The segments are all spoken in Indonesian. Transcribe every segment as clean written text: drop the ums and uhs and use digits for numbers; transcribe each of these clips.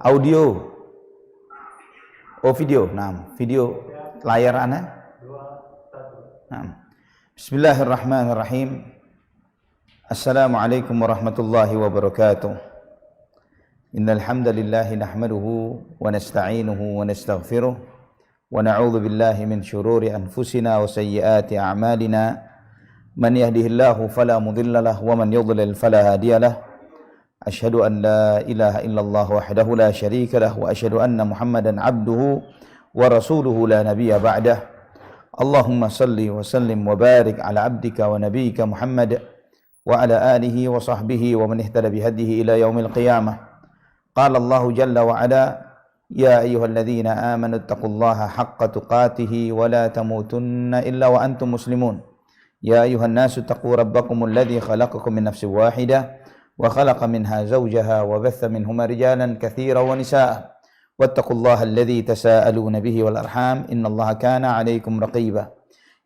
Audio. Oh video. Nah, video layar ana. Nah. Bismillahirrahmanirrahim. Assalamualaikum warahmatullahi wabarakatuh. Innal hamdalillah nahmaduhu wa nasta'inuhu wa nastaghfiruh wa na'udzu billahi min shururi anfusina wa sayyiati a'malina. Man yahdihillahu fala mudilla lahu wa man yudlil fala hadiya lahu. Asyhadu an la ilaha illallah wahdahu la syarika lahu wa asyhadu anna Muhammadan abduhu wa rasuluhu la nabiyya ba'dah. Allahumma salli wa sallim wa barik ala abdika wa nabiyyika Muhammad wa ala alihi wa sahbihi wa man ihtada bihadihi ila yaumil qiyamah. Qala Allah jalla wa ala ya ayyuhalladzina amanu taqullaha haqqa tuqatih wa la tamutunna illa wa antum muslimun. Ya ayuhan nasu taqu rabbakumul ladzi khalaqakum min nafsin wahidah wa khalaqa minha zawjaha wa batha minhuma rijalan katsiran wa nisaa wattaqullaha alladzi tasaaluna bihi wal arham innallaha kana 'alaykum raqiba.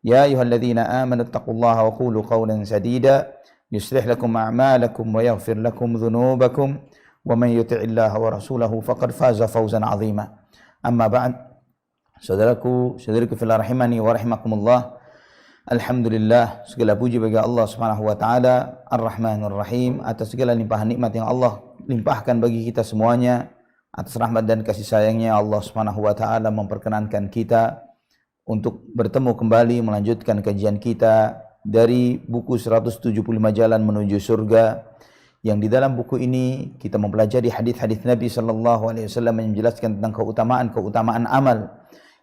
Ya ayyuhalladzina amanu taqullaha wa qulu qawlan sadida yuslih lakum a'malakum wa yaghfir lakum dhunubakum wa man yuti'illaha wa rasulahu faqad faza fawzan 'azima. Amma ba'd. Saudaraku fillah rahimani wa rahimakumullah. Alhamdulillah, segala puji bagi Allah Subhanahu wa taala Ar-Rahmanur Rahim atas segala limpahan nikmat yang Allah limpahkan bagi kita semuanya. Atas rahmat dan kasih sayangnya Allah Subhanahu wa taala memperkenankan kita untuk bertemu kembali melanjutkan kajian kita dari buku 175 Jalan Menuju Surga, yang di dalam buku ini kita mempelajari hadis-hadis Nabi sallallahu alaihi wasallam yang menjelaskan tentang keutamaan amal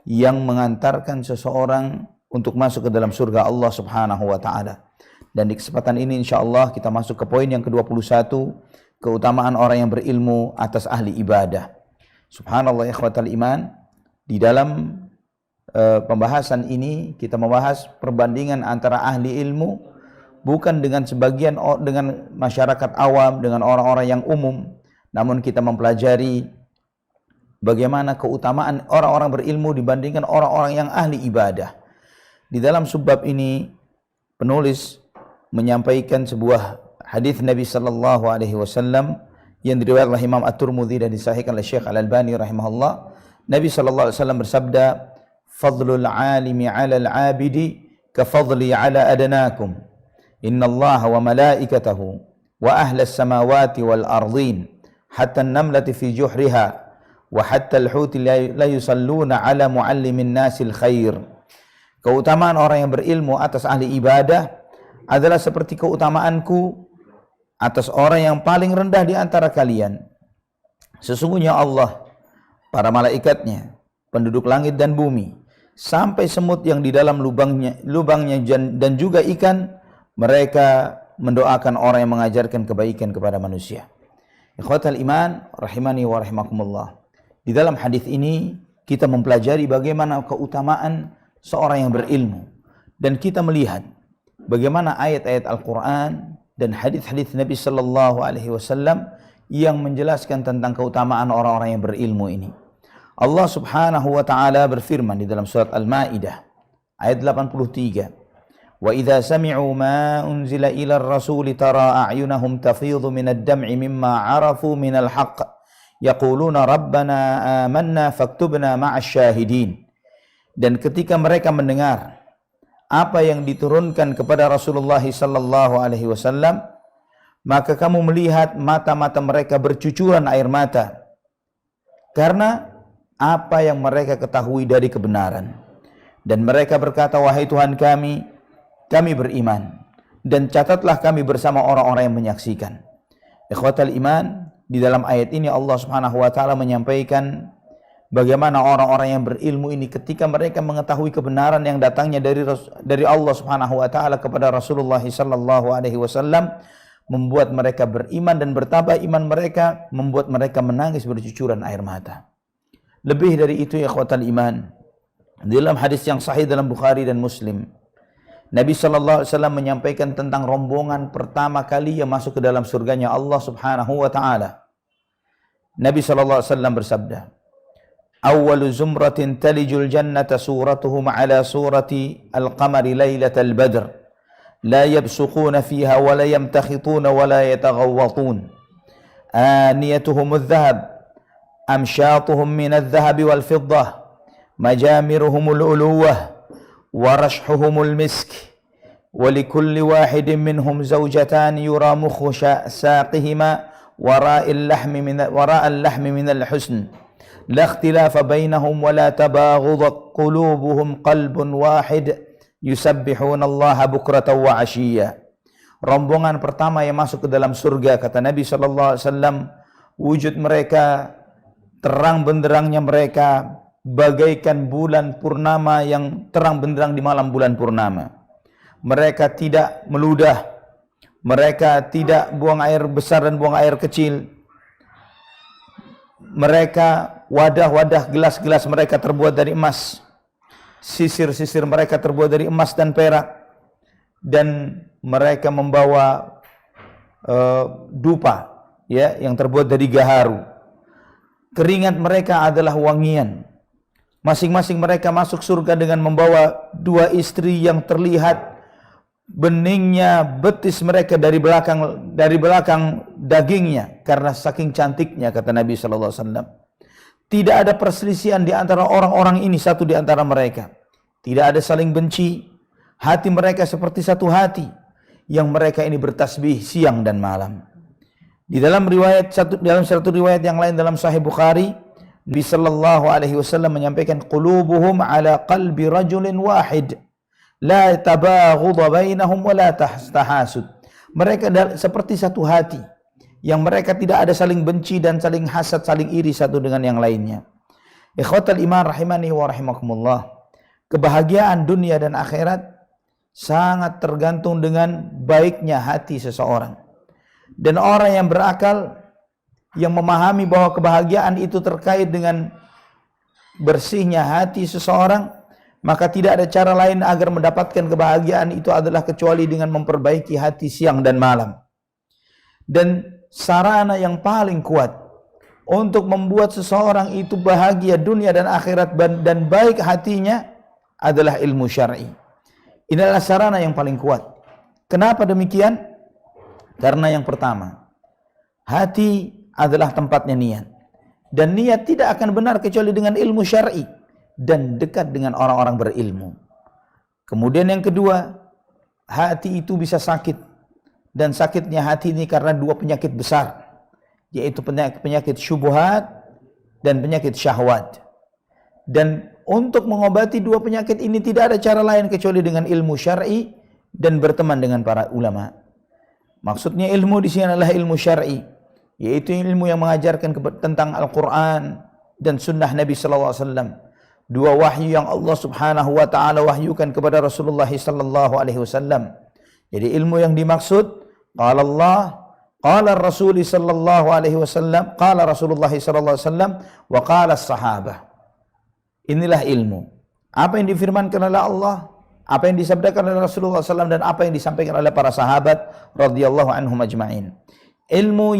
yang mengantarkan seseorang untuk masuk ke dalam surga Allah Subhanahu wa taala. Dan di kesempatan ini insyaallah kita masuk ke poin yang ke-21, keutamaan orang yang berilmu atas ahli ibadah. Subhanallah ikhwatal iman, di dalam pembahasan ini kita membahas perbandingan antara ahli ilmu bukan dengan sebagian dengan masyarakat awam, dengan orang-orang yang umum, namun kita mempelajari bagaimana keutamaan orang-orang berilmu dibandingkan orang-orang yang ahli ibadah. Di dalam subbab ini penulis menyampaikan sebuah hadis Nabi sallallahu alaihi wasallam yang diriwayatkan oleh Imam At-Tirmidzi dan disahihkan oleh Syekh Al-Albani rahimahullah. Nabi sallallahu alaihi wasallam bersabda, "Fadlul 'alimi 'ala al-'abidi ka fadli 'ala adnakum. Innallaha wa malaikatahu wa ahlas samawati wal ardin hatta an-namlati fi juhriha wa hatta al-huti la yusalluna 'ala muallimin nasil khair." Keutamaan orang yang berilmu atas ahli ibadah adalah seperti keutamaanku atas orang yang paling rendah di antara kalian. Sesungguhnya Allah, para malaikatnya, penduduk langit dan bumi, sampai semut yang di dalam lubangnya dan juga ikan, mereka mendoakan orang yang mengajarkan kebaikan kepada manusia. Ikhwatal iman, rahimani wa rahimakumullah. Di dalam hadis ini kita mempelajari bagaimana keutamaan seorang yang berilmu, dan kita melihat bagaimana ayat-ayat Al-Quran dan hadis-hadis Nabi sallallahu alaihi wasallam yang menjelaskan tentang keutamaan orang-orang yang berilmu ini. Allah Subhanahu wa taala berfirman di dalam surat Al-Maidah ayat 83, "Wa idza sami'u ma unzila ila ar-rasuli tara a'yunahum tafidhu min ad-dam'i mimma 'arafu min al-haqq yaquluna rabbana amanna faktubna ma'asy syahidin." Dan ketika mereka mendengar apa yang diturunkan kepada Rasulullah sallallahu alaihi wasallam, maka kamu melihat mata-mata mereka bercucuran air mata karena apa yang mereka ketahui dari kebenaran. Dan mereka berkata, "Wahai Tuhan kami beriman, dan catatlah kami bersama orang-orang yang menyaksikan." Ikhwatal iman, di dalam ayat ini Allah Subhanahu wa taala menyampaikan bagaimana orang-orang yang berilmu ini ketika mereka mengetahui kebenaran yang datangnya dari Allah Subhanahu wa taala kepada Rasulullah sallallahu alaihi wasallam, membuat mereka beriman, dan bertambah iman mereka membuat mereka menangis bercucuran air mata. Lebih dari itu ya ikhwatal iman, dalam hadis yang sahih dalam Bukhari dan Muslim, Nabi sallallahu alaihi wasallam menyampaikan tentang rombongan pertama kali yang masuk ke dalam surganya Allah Subhanahu wa taala. Nabi sallallahu alaihi wasallam bersabda, "Awwalu zumratin talijul jannata suratuhum ala surati al-qamari lailatal badr. La yabsuquna fiha wa la yamtakhituna wa la yataghawwatun. Aniyatuhum adh-dhahab amsyatuhum minadh dhahabi wal fiddah majamiruhumul uluwah wa rashhuhumul misk wa likulli wahidin minhum zawjatan yura mukhu saqihima wara'al lahmi minal husn la ikhtilafa bainahum wa la tabaghud qulubuhum qalbun wahid yusabbihuna Allah bukratan wa ashiyya. Rombongan pertama yang masuk ke dalam surga, kata Nabi SAW, wujud mereka, terang benderangnya mereka bagaikan bulan purnama yang terang benderang di malam bulan purnama. Mereka tidak meludah, mereka tidak buang air besar dan buang air kecil. Mereka, wadah-wadah, gelas-gelas mereka terbuat dari emas, sisir-sisir mereka terbuat dari emas dan perak, dan mereka membawa dupa, ya, yang terbuat dari gaharu. Keringat mereka adalah wangian. Masing-masing mereka masuk surga dengan membawa 2 istri yang terlihat beningnya betis mereka dari belakang dagingnya karena saking cantiknya, kata Nabi sallallahu alaihi wasallam. Tidak ada perselisihan di antara orang-orang ini satu di antara mereka. Tidak ada saling benci. Hati mereka seperti satu hati yang mereka ini bertasbih siang dan malam. Di dalam satu riwayat yang lain dalam Sahih Bukhari, Nabi sallallahu alaihi wasallam menyampaikan qulubuhum ala qalbi rajulin wahid la tabaghud bainahum wa la tahasud. Mereka seperti satu hati yang mereka tidak ada saling benci dan saling hasad, saling iri satu dengan yang lainnya. Ikhwatal iman rahimani wa rahimakumullah. Kebahagiaan dunia dan akhirat sangat tergantung dengan baiknya hati seseorang. Dan orang yang berakal, yang memahami bahwa kebahagiaan itu terkait dengan bersihnya hati seseorang, maka tidak ada cara lain agar mendapatkan kebahagiaan itu adalah kecuali dengan memperbaiki hati siang dan malam. Dan sarana yang paling kuat untuk membuat seseorang itu bahagia dunia dan akhirat dan baik hatinya adalah ilmu syar'i. Ini adalah sarana yang paling kuat. Kenapa demikian? Karena yang pertama, hati adalah tempatnya niat. Dan niat tidak akan benar kecuali dengan ilmu syar'i dan dekat dengan orang-orang berilmu. Kemudian yang kedua, hati itu bisa sakit. Dan sakitnya hati ini karena 2 penyakit besar, yaitu penyakit syubhat dan penyakit syahwat. Dan untuk mengobati 2 penyakit ini tidak ada cara lain kecuali dengan ilmu syar'i dan berteman dengan para ulama. Maksudnya ilmu di sini adalah ilmu syar'i, yaitu ilmu yang mengajarkan tentang Al-Quran dan sunnah Nabi SAW. 2 wahyu yang Allah Subhanahu wa taala wahyukan kepada Rasulullah sallallahu alaihi wasallam. Jadi ilmu yang dimaksud qala Allah, qala Rasul sallallahu alaihi wasallam, qala Rasulullah sallallahu alaihi wasallam wa qala as-sahabah. Inilah ilmu. Apa yang difirmankan oleh Allah, apa yang disabdakan oleh Rasulullah SAW, dan apa yang disampaikan oleh para sahabat radhiyallahu anhum ajma'in. Ilmu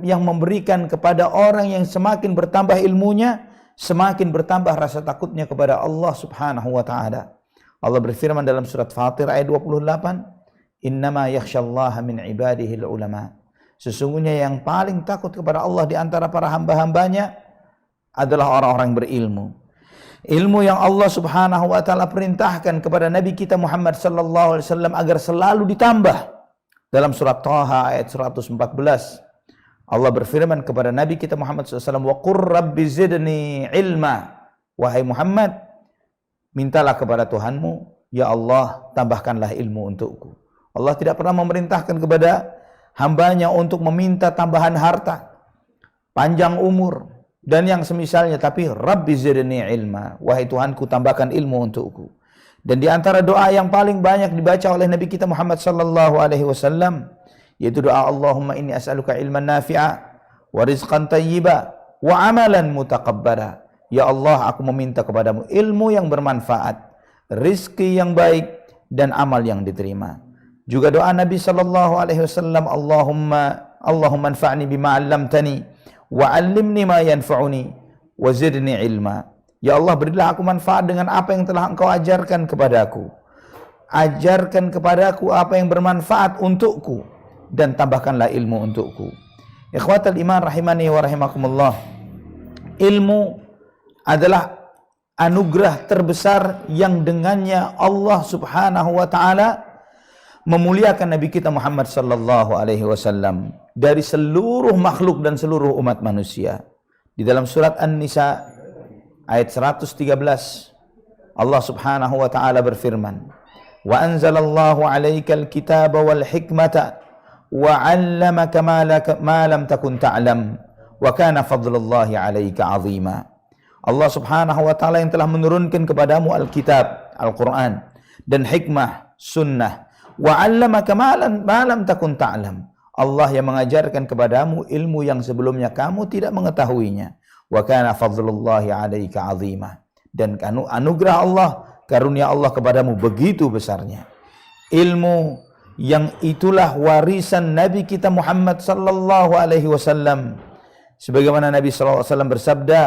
yang memberikan kepada orang yang semakin bertambah ilmunya, semakin bertambah rasa takutnya kepada Allah Subhanahu wa taala. Allah berfirman dalam surat Fatir ayat 28, "Innama yakhsyallaha min ibadihil ulama." Sesungguhnya yang paling takut kepada Allah di antara para hamba-hambanya adalah orang-orang berilmu. Ilmu yang Allah Subhanahu wa taala perintahkan kepada Nabi kita Muhammad sallallahu alaihi wasallam agar selalu ditambah. Dalam surat Thaha ayat 114, Allah berfirman kepada Nabi kita Muhammad SAW, "Wa qur rabbi zidni ilma." Wahai Muhammad, mintalah kepada Tuhanmu, ya Allah, tambahkanlah ilmu untukku. Allah tidak pernah memerintahkan kepada hambanya untuk meminta tambahan harta, panjang umur, dan yang semisalnya, tapi Rabbi zidni ilma, wahai Tuhanku, tambahkan ilmu untukku. Dan di antara doa yang paling banyak dibaca oleh Nabi kita Muhammad sallallahu alaihi wasallam yaitu doa Allahumma inni as'aluka ilman nafi'a wa rizqan tayyiba wa amalan mutaqabbala. Ya Allah, aku meminta kepadamu ilmu yang bermanfaat, rizki yang baik, dan amal yang diterima. Juga doa Nabi sallallahu alaihi wasallam, Allahumma anfa'ni bima 'allamtani wa 'allimni ma yanfa'uni wa zidni ilma. Ya Allah, berilah aku manfaat dengan apa yang telah Engkau ajarkan kepadaku. Ajarkan kepadaku apa yang bermanfaat untukku, dan tambahkanlah ilmu untukku. Ikhwatal iman rahimani wa rahimakumullah. Ilmu adalah anugerah terbesar yang dengannya Allah Subhanahu wa taala memuliakan Nabi kita Muhammad sallallahu alaihi wasallam dari seluruh makhluk dan seluruh umat manusia. Di dalam surat An-Nisa ayat 113 Allah Subhanahu wa taala berfirman, "Wa anzalallahu 'alaikal kitaba wal hikmata wa 'allamaka ma lam takun ta'lam wa kana fadlullahi 'alaika 'azima." Allah Subhanahu wa taala yang telah menurunkan kepadamu Alkitab, Al-Quran, dan hikmah, sunnah. Wa 'allamaka ma lam takun ta'lam. Allah yang mengajarkan kepadamu ilmu yang sebelumnya kamu tidak mengetahuinya. Wa kana fadlullahi 'alaika 'azima. Dan anugerah Allah, karunia Allah kepadamu begitu besarnya. Ilmu yang itulah warisan Nabi kita Muhammad sallallahu alaihi wasallam. Sebagaimana Nabi sallallahu alaihi wasallam bersabda,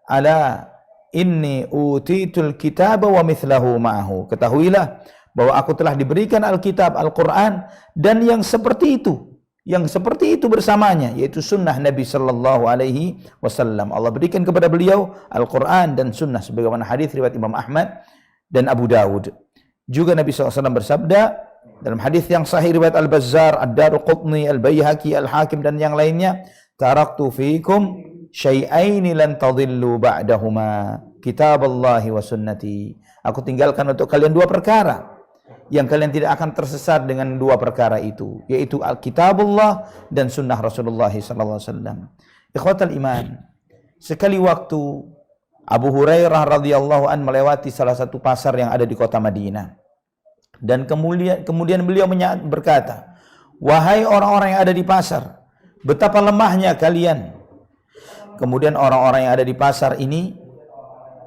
"Ala inni utitul kitaba wa mithlahu ma'ahu." Ketahuilah bahwa aku telah diberikan Alkitab, Al-Quran, dan yang seperti itu bersamanya, yaitu sunnah Nabi sallallahu alaihi wasallam. Allah berikan kepada beliau Al-Quran dan sunnah, sebagaimana hadis riwayat Imam Ahmad dan Abu Dawud. Juga Nabi SAW bersabda dalam hadis yang sahih riwayat Al-Bazzar, Ad-Daruqutni, Al-Baihaqi, Al-Hakim, dan yang lainnya, "Taraktu fiikum syai'aini lan tadillu ba'dahuma, kitaballahi wa sunnati." Aku tinggalkan untuk kalian dua perkara yang kalian tidak akan tersesat dengan dua perkara itu, yaitu Alkitabullah dan sunnah Rasulullah sallallahu alaihi wasallam. Ikhwatal iman, sekali waktu Abu Hurairah radhiyallahu an melewati salah satu pasar yang ada di kota Madinah, dan kemudian beliau berkata, "Wahai orang-orang yang ada di pasar, betapa lemahnya kalian." Kemudian orang-orang yang ada di pasar ini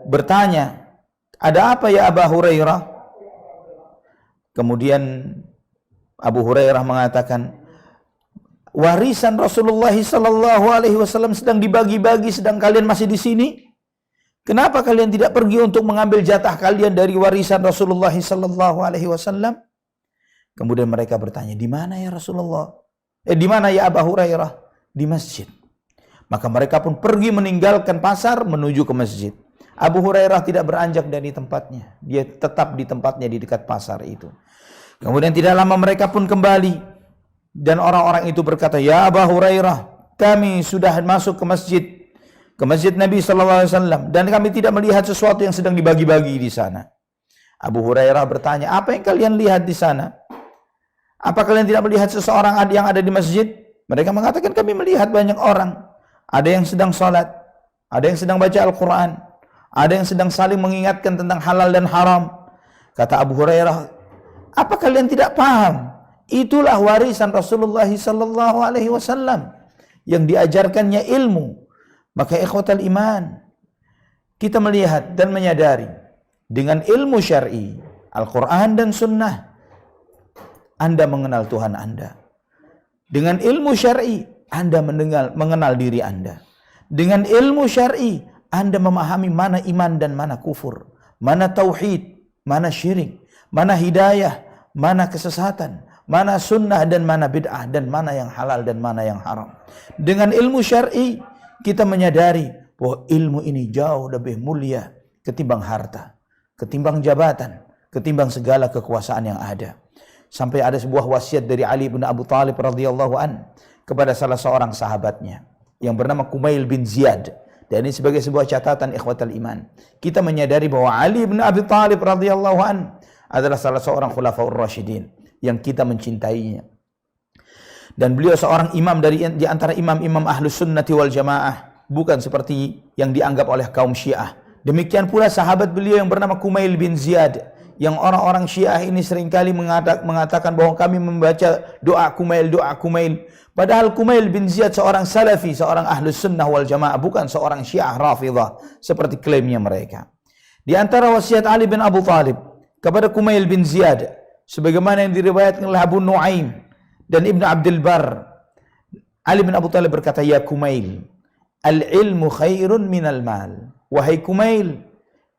bertanya, "Ada apa ya Abu Hurairah?" Kemudian Abu Hurairah mengatakan, "Warisan Rasulullah sallallahu alaihi wasallam sedang dibagi-bagi, sedang kalian masih di sini. Kenapa kalian tidak pergi untuk mengambil jatah kalian dari warisan Rasulullah sallallahu alaihi wasallam?" Kemudian mereka bertanya, "Di mana ya Rasulullah? Di mana ya Abu Hurairah?" "Di masjid." Maka mereka pun pergi meninggalkan pasar menuju ke masjid. Abu Hurairah tidak beranjak dari tempatnya. Dia tetap di tempatnya di dekat pasar itu. Kemudian tidak lama mereka pun kembali. Dan orang-orang itu berkata, "Ya Abu Hurairah, kami sudah masuk ke masjid Nabi SAW, dan kami tidak melihat sesuatu yang sedang dibagi-bagi di sana." Abu Hurairah bertanya, "Apa yang kalian lihat di sana? Apa kalian tidak melihat seseorang yang ada di masjid?" Mereka mengatakan, "Kami melihat banyak orang. Ada yang sedang salat, ada yang sedang baca Al-Quran, ada yang sedang saling mengingatkan tentang halal dan haram." Kata Abu Hurairah, "Apa kalian tidak paham? Itulah warisan Rasulullah sallallahu alaihi wasallam yang diajarkannya ilmu." Maka ikhwatal iman, kita melihat dan menyadari dengan ilmu syar'i, Al-Quran dan sunnah, Anda mengenal Tuhan Anda. Dengan ilmu syar'i, Anda mengenal diri Anda. Dengan ilmu syar'i, Anda memahami mana iman dan mana kufur, mana tauhid, mana syirik, mana hidayah, mana kesesatan, mana sunnah dan mana bid'ah, dan mana yang halal dan mana yang haram. Dengan ilmu syar'i, kita menyadari bahwa ilmu ini jauh lebih mulia ketimbang harta, ketimbang jabatan, ketimbang segala kekuasaan yang ada. Sampai ada sebuah wasiat dari Ali bin Abi Thalib radhiyallahu an kepada salah seorang sahabatnya yang bernama Kumail bin Ziyad. Dan ini sebagai sebuah catatan ikhwatal iman. Kita menyadari bahwa Ali bin Abi Thalib radhiyallahu an adalah salah seorang khulafaur rasyidin yang kita mencintainya. Dan beliau seorang imam di antara imam-imam Ahlus Sunnati wal Jamaah, bukan seperti yang dianggap oleh kaum Syiah. Demikian pula sahabat beliau yang bernama Kumail bin Ziyad, yang orang-orang Syiah ini seringkali mengatakan bahwa kami membaca doa Kumail. Padahal Kumail bin Ziyad seorang salafi, seorang Ahlus Sunnah wal Jamaah, bukan seorang Syiah Rafidhah seperti klaimnya mereka. Di antara wasiat Ali bin Abi Thalib kepada Kumail bin Ziyad, sebagaimana yang diriwayatkan oleh Abu Nuaim dan Ibn Abdul Bar, Ali bin Abi Thalib berkata, "Ya Kumail, al-ilmu khairun minal mal." Wahai Kumail,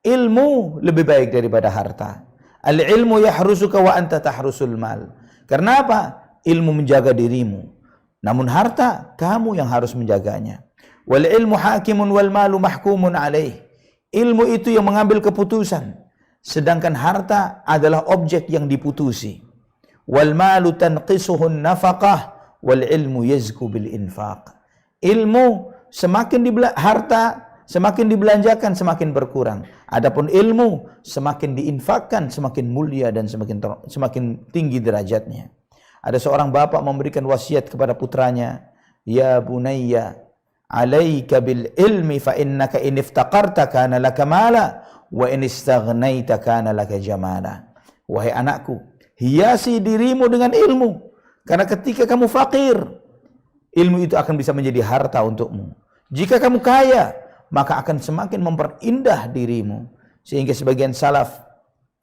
ilmu lebih baik daripada harta. Al-ilmu yahrusuka wa anta tahrusul mal. Karena apa? Ilmu menjaga dirimu. Namun harta, kamu yang harus menjaganya. Wal ilmu hakimun wal malu mahkumun alaih. Ilmu itu yang mengambil keputusan, sedangkan harta adalah objek yang diputusi. Wal malu tanqisuhun nafaqah wal ilmu yazku bil infaq. Ilmu harta semakin dibelanjakan semakin berkurang. Adapun ilmu semakin diinfakkan semakin mulia dan semakin tinggi derajatnya. Ada seorang bapak memberikan wasiat kepada putranya, ya bunayya, alaika bil ilmi fa innaka in iftaqarta kana laka mala wa in istaghnaita kana laka jamala. Wahai anakku, hiasi dirimu dengan ilmu, karena ketika kamu fakir, ilmu itu akan bisa menjadi harta untukmu. Jika kamu kaya, maka akan semakin memperindah dirimu. Sehingga sebagian salaf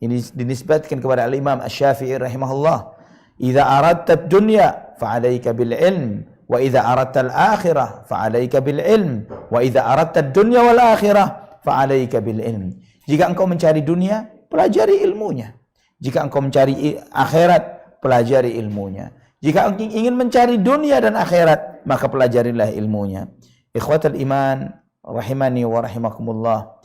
ini dinisbatkan kepada al-Imam Asy-Syafi'i rahimahullah, idza aradta ad-dunya fa 'alaika bil ilm wa idza aradta al-akhirah fa 'alaika bil ilm wa idza aradta ad-dunya wal akhirah fa 'alaika bil ilm. Jika engkau mencari dunia, pelajari ilmunya. Jika engkau mencari akhirat, pelajari ilmunya. Jika engkau ingin mencari dunia dan akhirat, maka pelajarilah ilmunya. Ikhwatal iman rahimani wa rahimakumullah.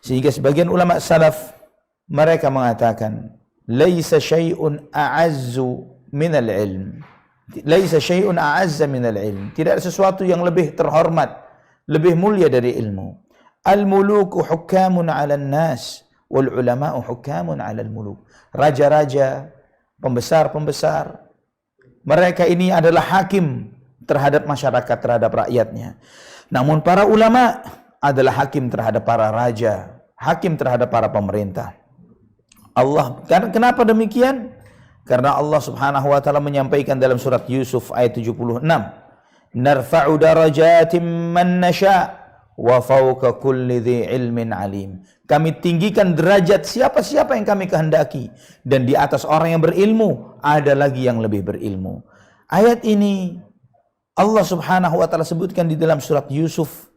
Sehingga sebagian ulama salaf mereka mengatakan, laisa syai'un a'azzu minal ilm. Laisa syai'un a'azza minal ilm. Tidak ada sesuatu yang lebih terhormat, lebih mulia dari ilmu. Al-muluku hukamun 'alan nas wal ulama'u hukamun 'alal muluk. Raja-raja, pembesar-pembesar, mereka ini adalah hakim terhadap masyarakat, terhadap rakyatnya. Namun para ulama adalah hakim terhadap para raja, hakim terhadap para pemerintah. Kenapa demikian? Karena Allah Subhanahu wa taala menyampaikan dalam surat Yusuf ayat 76, narfa'u darajatim man nasha' wa fawqa kulli dhi ilmin alim. Kami tinggikan derajat siapa-siapa yang kami kehendaki, dan di atas orang yang berilmu ada lagi yang lebih berilmu. Ayat ini Allah Subhanahu wa taala sebutkan di dalam surat Yusuf.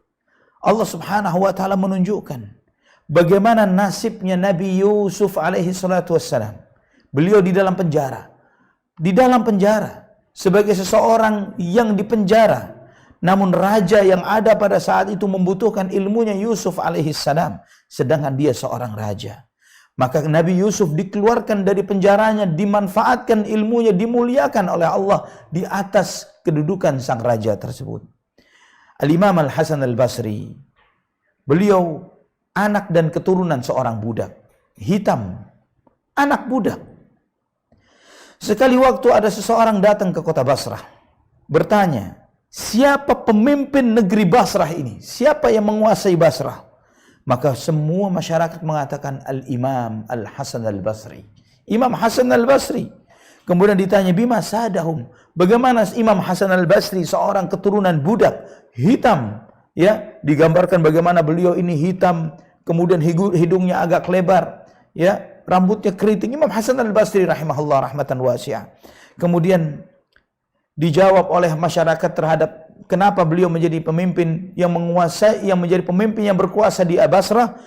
Allah Subhanahu wa taala menunjukkan bagaimana nasibnya Nabi Yusuf alaihi salatu wassalam. Beliau di dalam penjara. Di dalam penjara sebagai seseorang yang dipenjara. Namun raja yang ada pada saat itu membutuhkan ilmunya Yusuf alaihi salam, sedangkan dia seorang raja. Maka Nabi Yusuf dikeluarkan dari penjaranya, dimanfaatkan ilmunya, dimuliakan oleh Allah di atas kedudukan sang raja tersebut. Al-Imam Al-Hasan Al-Basri, beliau anak dan keturunan seorang budak hitam, anak budak. Sekali waktu ada seseorang datang ke kota Basrah, bertanya, siapa pemimpin negeri Basrah ini? Siapa yang menguasai Basrah? Maka semua masyarakat mengatakan Al-Imam Al-Hasan Al-Basri. Imam Hasan Al-Basri. Kemudian ditanya, bima sadahum, bagaimana Imam Hasan Al-Basri, seorang keturunan budak hitam, ya, digambarkan bagaimana beliau ini hitam, kemudian hidungnya agak lebar, ya, rambutnya keriting. Imam Hasan Al-Basri rahimahullah rahmatan wasi'ah. Kemudian dijawab oleh masyarakat terhadap kenapa beliau menjadi pemimpin yang menguasai, yang menjadi pemimpin yang berkuasa di Basrah.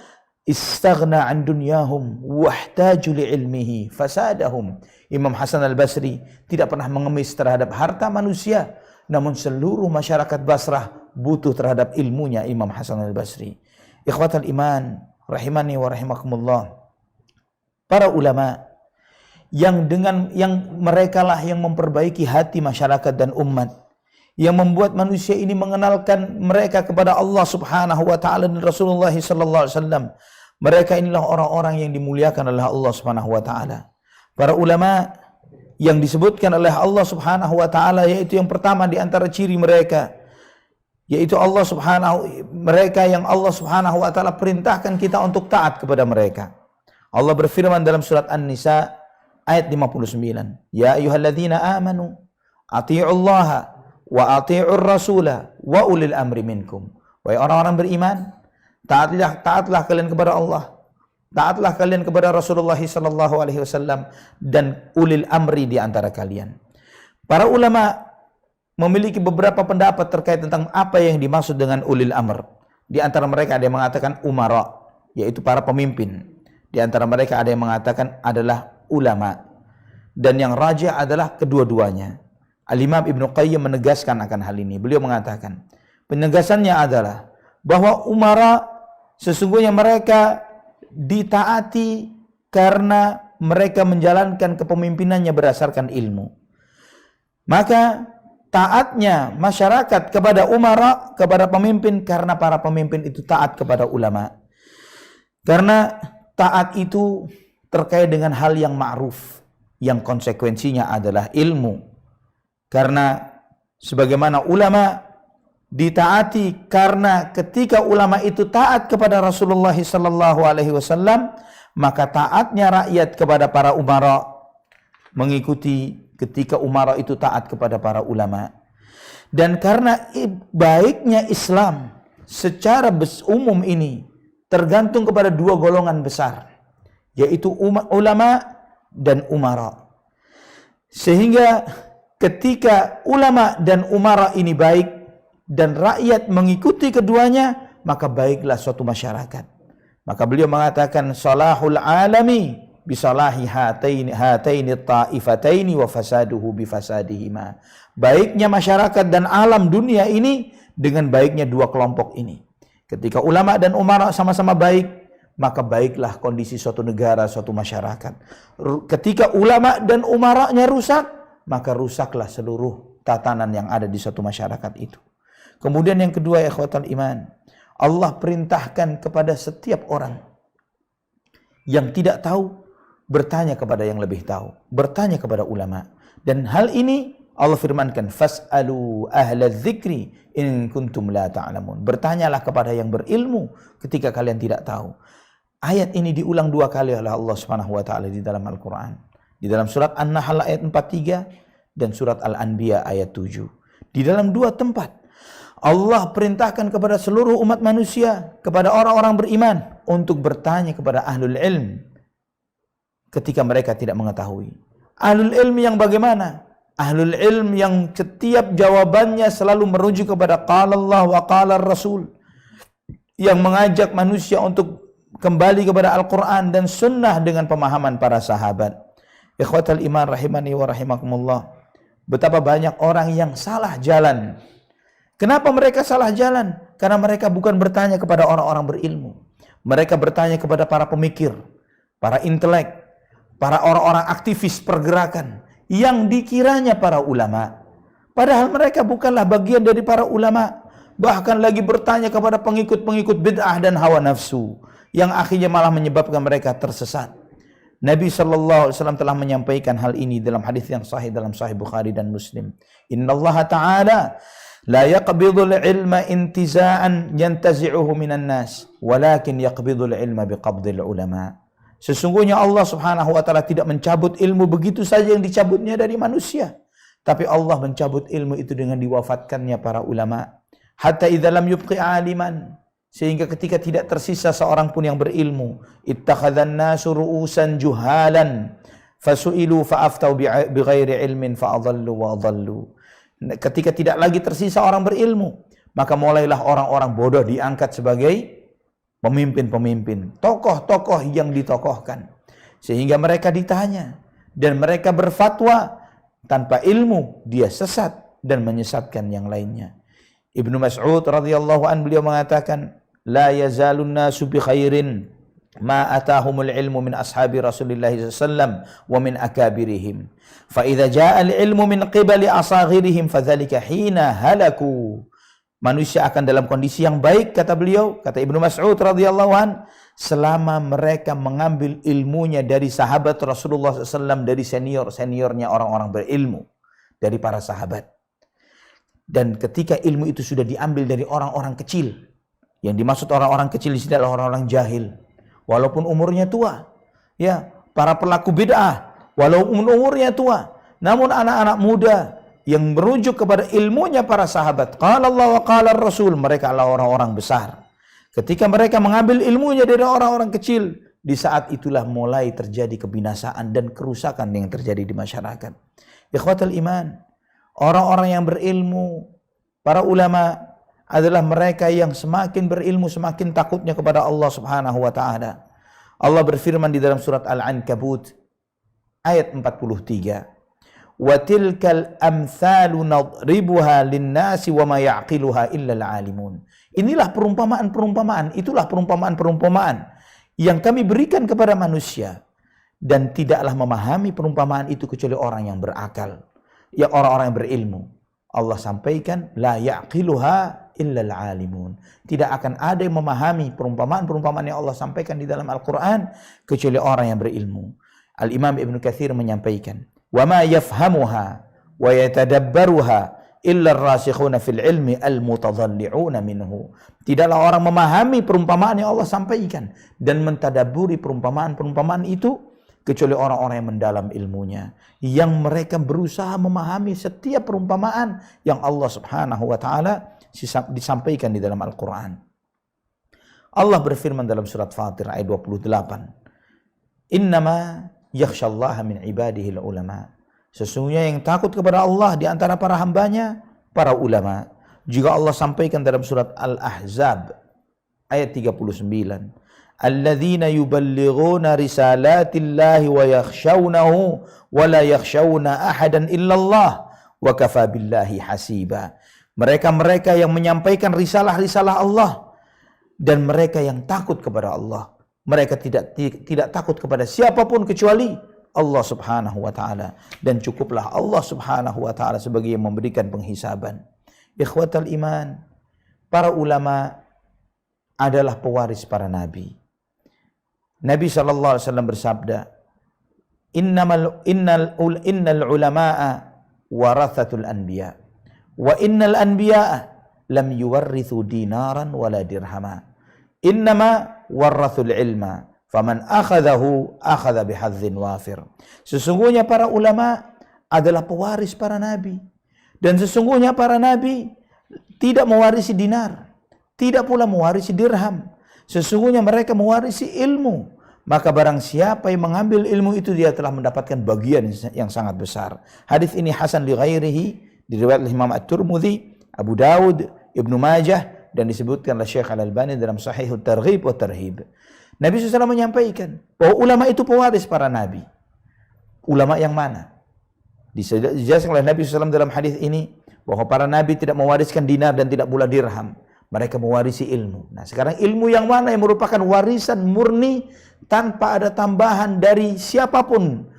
Istaghna an dunyahum wahtaju li ilmihi fasadahum. Imam Hasan Al-Basri tidak pernah mengemis terhadap harta manusia, namun seluruh masyarakat Basrah butuh terhadap ilmunya Imam Hasan Al-Basri. Ikhwatal iman rahimani wa rahimakumullah. Para ulama yang mereka lah yang memperbaiki hati masyarakat dan umat, yang membuat manusia ini mengenalkan mereka kepada Allah Subhanahu wa taala dan Rasulullah sallallahu alaihi wasallam. Mereka inilah orang-orang yang dimuliakan oleh Allah Subhanahu wa taala. Para ulama yang disebutkan oleh Allah Subhanahu wa taala, yaitu yang pertama di antara ciri mereka, yaitu mereka yang Allah Subhanahu wa taala perintahkan kita untuk taat kepada mereka. Allah berfirman dalam surat An-Nisa ayat 59, ya ayyuhalladzina amanu athi'ullaha wa ati'ur rasula wa ulil amri minkum. Wahai orang-orang beriman, taatlah kalian kepada Allah, taatlah kalian kepada Rasulullah sallallahu alaihi wasallam dan ulil amri di antara kalian. Para ulama memiliki beberapa pendapat terkait tentang apa yang dimaksud dengan ulil amr. Di antara mereka ada yang mengatakan umara, yaitu para pemimpin. Di antara mereka ada yang mengatakan adalah ulama. Dan yang rajih adalah kedua-duanya. Al-Imam Ibnu Qayyim menegaskan akan hal ini. Beliau mengatakan, Penegasannya adalah bahwa umara sesungguhnya mereka ditaati karena mereka menjalankan kepemimpinannya berdasarkan ilmu. Maka taatnya masyarakat kepada umara, kepada pemimpin, karena para pemimpin itu taat kepada ulama. Karena taat itu terkait dengan hal yang ma'ruf, yang konsekuensinya adalah ilmu. Karena sebagaimana ulama ditaati karena ketika ulama itu taat kepada Rasulullah sallallahu alaihi wasallam, maka taatnya rakyat kepada para umara mengikuti ketika umara itu taat kepada para ulama. Dan karena baiknya Islam secara umum ini tergantung kepada dua golongan besar, yaitu ulama dan umara. Sehingga ketika ulama dan umara ini baik dan rakyat mengikuti keduanya, maka baiklah suatu masyarakat. Maka beliau mengatakan salahul alami bisalahi hataini ta'ifataini wa fasaduhu bifasadihima. Baiknya masyarakat dan alam dunia ini dengan baiknya dua kelompok ini. Ketika ulama dan umara sama-sama baik, maka baiklah kondisi suatu negara, suatu masyarakat. Ketika ulama dan umaranya rusak, maka rusaklah seluruh tatanan yang ada di suatu masyarakat itu. Kemudian yang kedua, ikhwatal iman, Allah perintahkan kepada setiap orang yang tidak tahu bertanya kepada yang lebih tahu, bertanya kepada ulama. Dan hal ini Allah firmankan, fas'alu ahla dzikri in kuntum la ta'lamun. Bertanyalah kepada yang berilmu ketika kalian tidak tahu. Ayat ini diulang dua kali oleh Allah Subhanahu wa taala di dalam Al-Qur'an. Di dalam surat An-Nahl ayat 43 dan surat Al-Anbiya ayat 7. Di dalam dua tempat Allah perintahkan kepada seluruh umat manusia, kepada orang-orang beriman untuk bertanya kepada ahlul ilm ketika mereka tidak mengetahui. Ahlul ilm yang bagaimana? Ahlul ilm yang setiap jawabannya selalu merujuk kepada qala Allah wa qala Rasul, yang mengajak manusia untuk kembali kepada Al-Quran dan sunnah dengan pemahaman para sahabat. Ikhwatal iman rahimani wa rahimakumullah. Betapa banyak orang yang salah jalan. Kenapa mereka salah jalan? Karena mereka bukan bertanya kepada orang-orang berilmu. Mereka bertanya kepada para pemikir, para intelek, para orang-orang aktivis pergerakan yang dikiranya para ulama. Padahal mereka bukanlah bagian dari para ulama. Bahkan lagi bertanya kepada pengikut-pengikut bid'ah dan hawa nafsu, yang akhirnya malah menyebabkan mereka tersesat. Nabi SAW telah menyampaikan hal ini dalam hadis yang sahih dalam Sahih Bukhari dan Muslim. Innallaha ta'ala la yaqbidul ilma intiza'an yantazi'uhu minan nas, walakin yaqbidul ilma biqabdil ulama. Sesungguhnya Allah Subhanahu wa taala tidak mencabut ilmu begitu saja yang dicabutnya dari manusia, tapi Allah mencabut ilmu itu dengan diwafatkannya para ulama. Hatta idza lam yubqi aliman, sehingga ketika tidak tersisa seorang pun yang berilmu, ittakhadhan nasu ru'usan juhalan fasu'ilu fa'aftau bighairi ilmin fa'adhallu wa adhallu. Ketika tidak lagi tersisa orang berilmu, maka mulailah orang-orang bodoh diangkat sebagai pemimpin-pemimpin, tokoh-tokoh yang ditokohkan, sehingga mereka ditanya dan mereka berfatwa tanpa ilmu, dia sesat dan menyesatkan yang lainnya. Ibnu Mas'ud radhiyallahu an beliau mengatakan, la yazalun nasu bi khairin ma atahumul ilmu min ashabi Rasulillah sallallahu wa min akabirihim. Fa idza jaa al-ilmu min qibali asaghirihim fadzalika hina halaku. Manusia akan dalam kondisi yang baik, kata beliau, kata Ibnu Mas'ud radhiyallahu an, selama mereka mengambil ilmunya dari sahabat Rasulullah SAW, dari senior-seniornya orang-orang berilmu, dari para sahabat. Dan ketika ilmu itu sudah diambil dari orang-orang kecil, yang dimaksud orang-orang kecil di sini adalah orang-orang jahil, walaupun umurnya tua, ya, para pelaku bid'ah, walaupun umurnya tua, namun anak-anak muda yang merujuk kepada ilmunya para sahabat, qala Allah wa qala Rasul, mereka adalah orang-orang besar. Ketika mereka mengambil ilmunya dari orang-orang kecil, di saat itulah mulai terjadi kebinasaan dan kerusakan yang terjadi di masyarakat. Ikhwatul iman, orang-orang yang berilmu, para ulama adalah mereka yang semakin berilmu, semakin takutnya kepada Allah Subhanahu wa taala. Allah berfirman di dalam surat Al-Ankabut ayat 43, wa tilkal amthalu nadribuha lin-nasi wa ma ya'qiluha illa al-alimun. Inilah perumpamaan-perumpamaan, itulah perumpamaan-perumpamaan yang kami berikan kepada manusia, dan tidaklah memahami perumpamaan itu kecuali orang yang berakal, ya orang-orang yang berilmu. Allah sampaikan la ya'qiluha illa al-alimun. Tidak akan ada yang memahami perumpamaan-perumpamaan yang Allah sampaikan di dalam Al-Qur'an kecuali orang yang berilmu. Al-Imam Ibnu Katsir menyampaikan, wa ma yafhamuha wa yatadabbaruha illa ar-rasikhuna fil ilmi al-mutadhalli'una minhu. Tidaklah orang memahami perumpamaan yang Allah sampaikan dan mentadabburi perumpamaan-perumpamaan itu kecuali orang-orang yang mendalam ilmunya, yang mereka berusaha memahami setiap perumpamaan yang Allah Subhanahu wa taala disampaikan di dalam Al-Qur'an. Allah berfirman dalam surat Fatir ayat 28, innama yakhsyallaha min ibadihi ulama. Sesungguhnya yang takut kepada Allah di antara para hambanya para ulama. Juga Allah sampaikan dalam surat Al-Ahzab ayat 39, alladzina yuballighuna risalatillahi wa yakhshawnahu wa la yakhshawna ahadan illallah wa kafa billahi hasiba. Mereka-mereka yang menyampaikan risalah-risalah Allah dan mereka yang takut kepada Allah. Mereka tidak takut kepada siapapun kecuali Allah Subhanahu wa taala, dan cukuplah Allah Subhanahu wa taala sebagai yang memberikan penghisaban. Ikhwatal iman, para ulama adalah pewaris para nabi. Nabi sallallahu alaihi wasallam bersabda, innal ulama'a warathatul anbiya wa innal anbiya'a lam yuwarrithu dinaran wala dirhama innama warathul ilma faman akhadahu akhadha bihadzin wafir. Sesungguhnya para ulama adalah pewaris para nabi, dan sesungguhnya para nabi tidak mewarisi dinar, tidak pula mewarisi dirham. Sesungguhnya mereka mewarisi ilmu. Maka barang siapa yang mengambil ilmu itu, dia telah mendapatkan bagian yang sangat besar. Hadis ini hasan li ghairihi, diriwayatkan oleh Imam At-Tirmidzi, Abu Dawud, Ibnu Majah, dan disebutkan oleh Syekh Al-Albani dalam Sahih At-Targhib wa Tarhib. Nabi SAW menyampaikan bahwa ulama itu pewaris para nabi. Ulama yang mana? Dijelaskan oleh Nabi SAW dalam hadis ini bahwa para nabi tidak mewariskan dinar dan tidak pula dirham. Mereka mewarisi ilmu. Nah, sekarang ilmu yang mana yang merupakan warisan murni tanpa ada tambahan dari siapapun,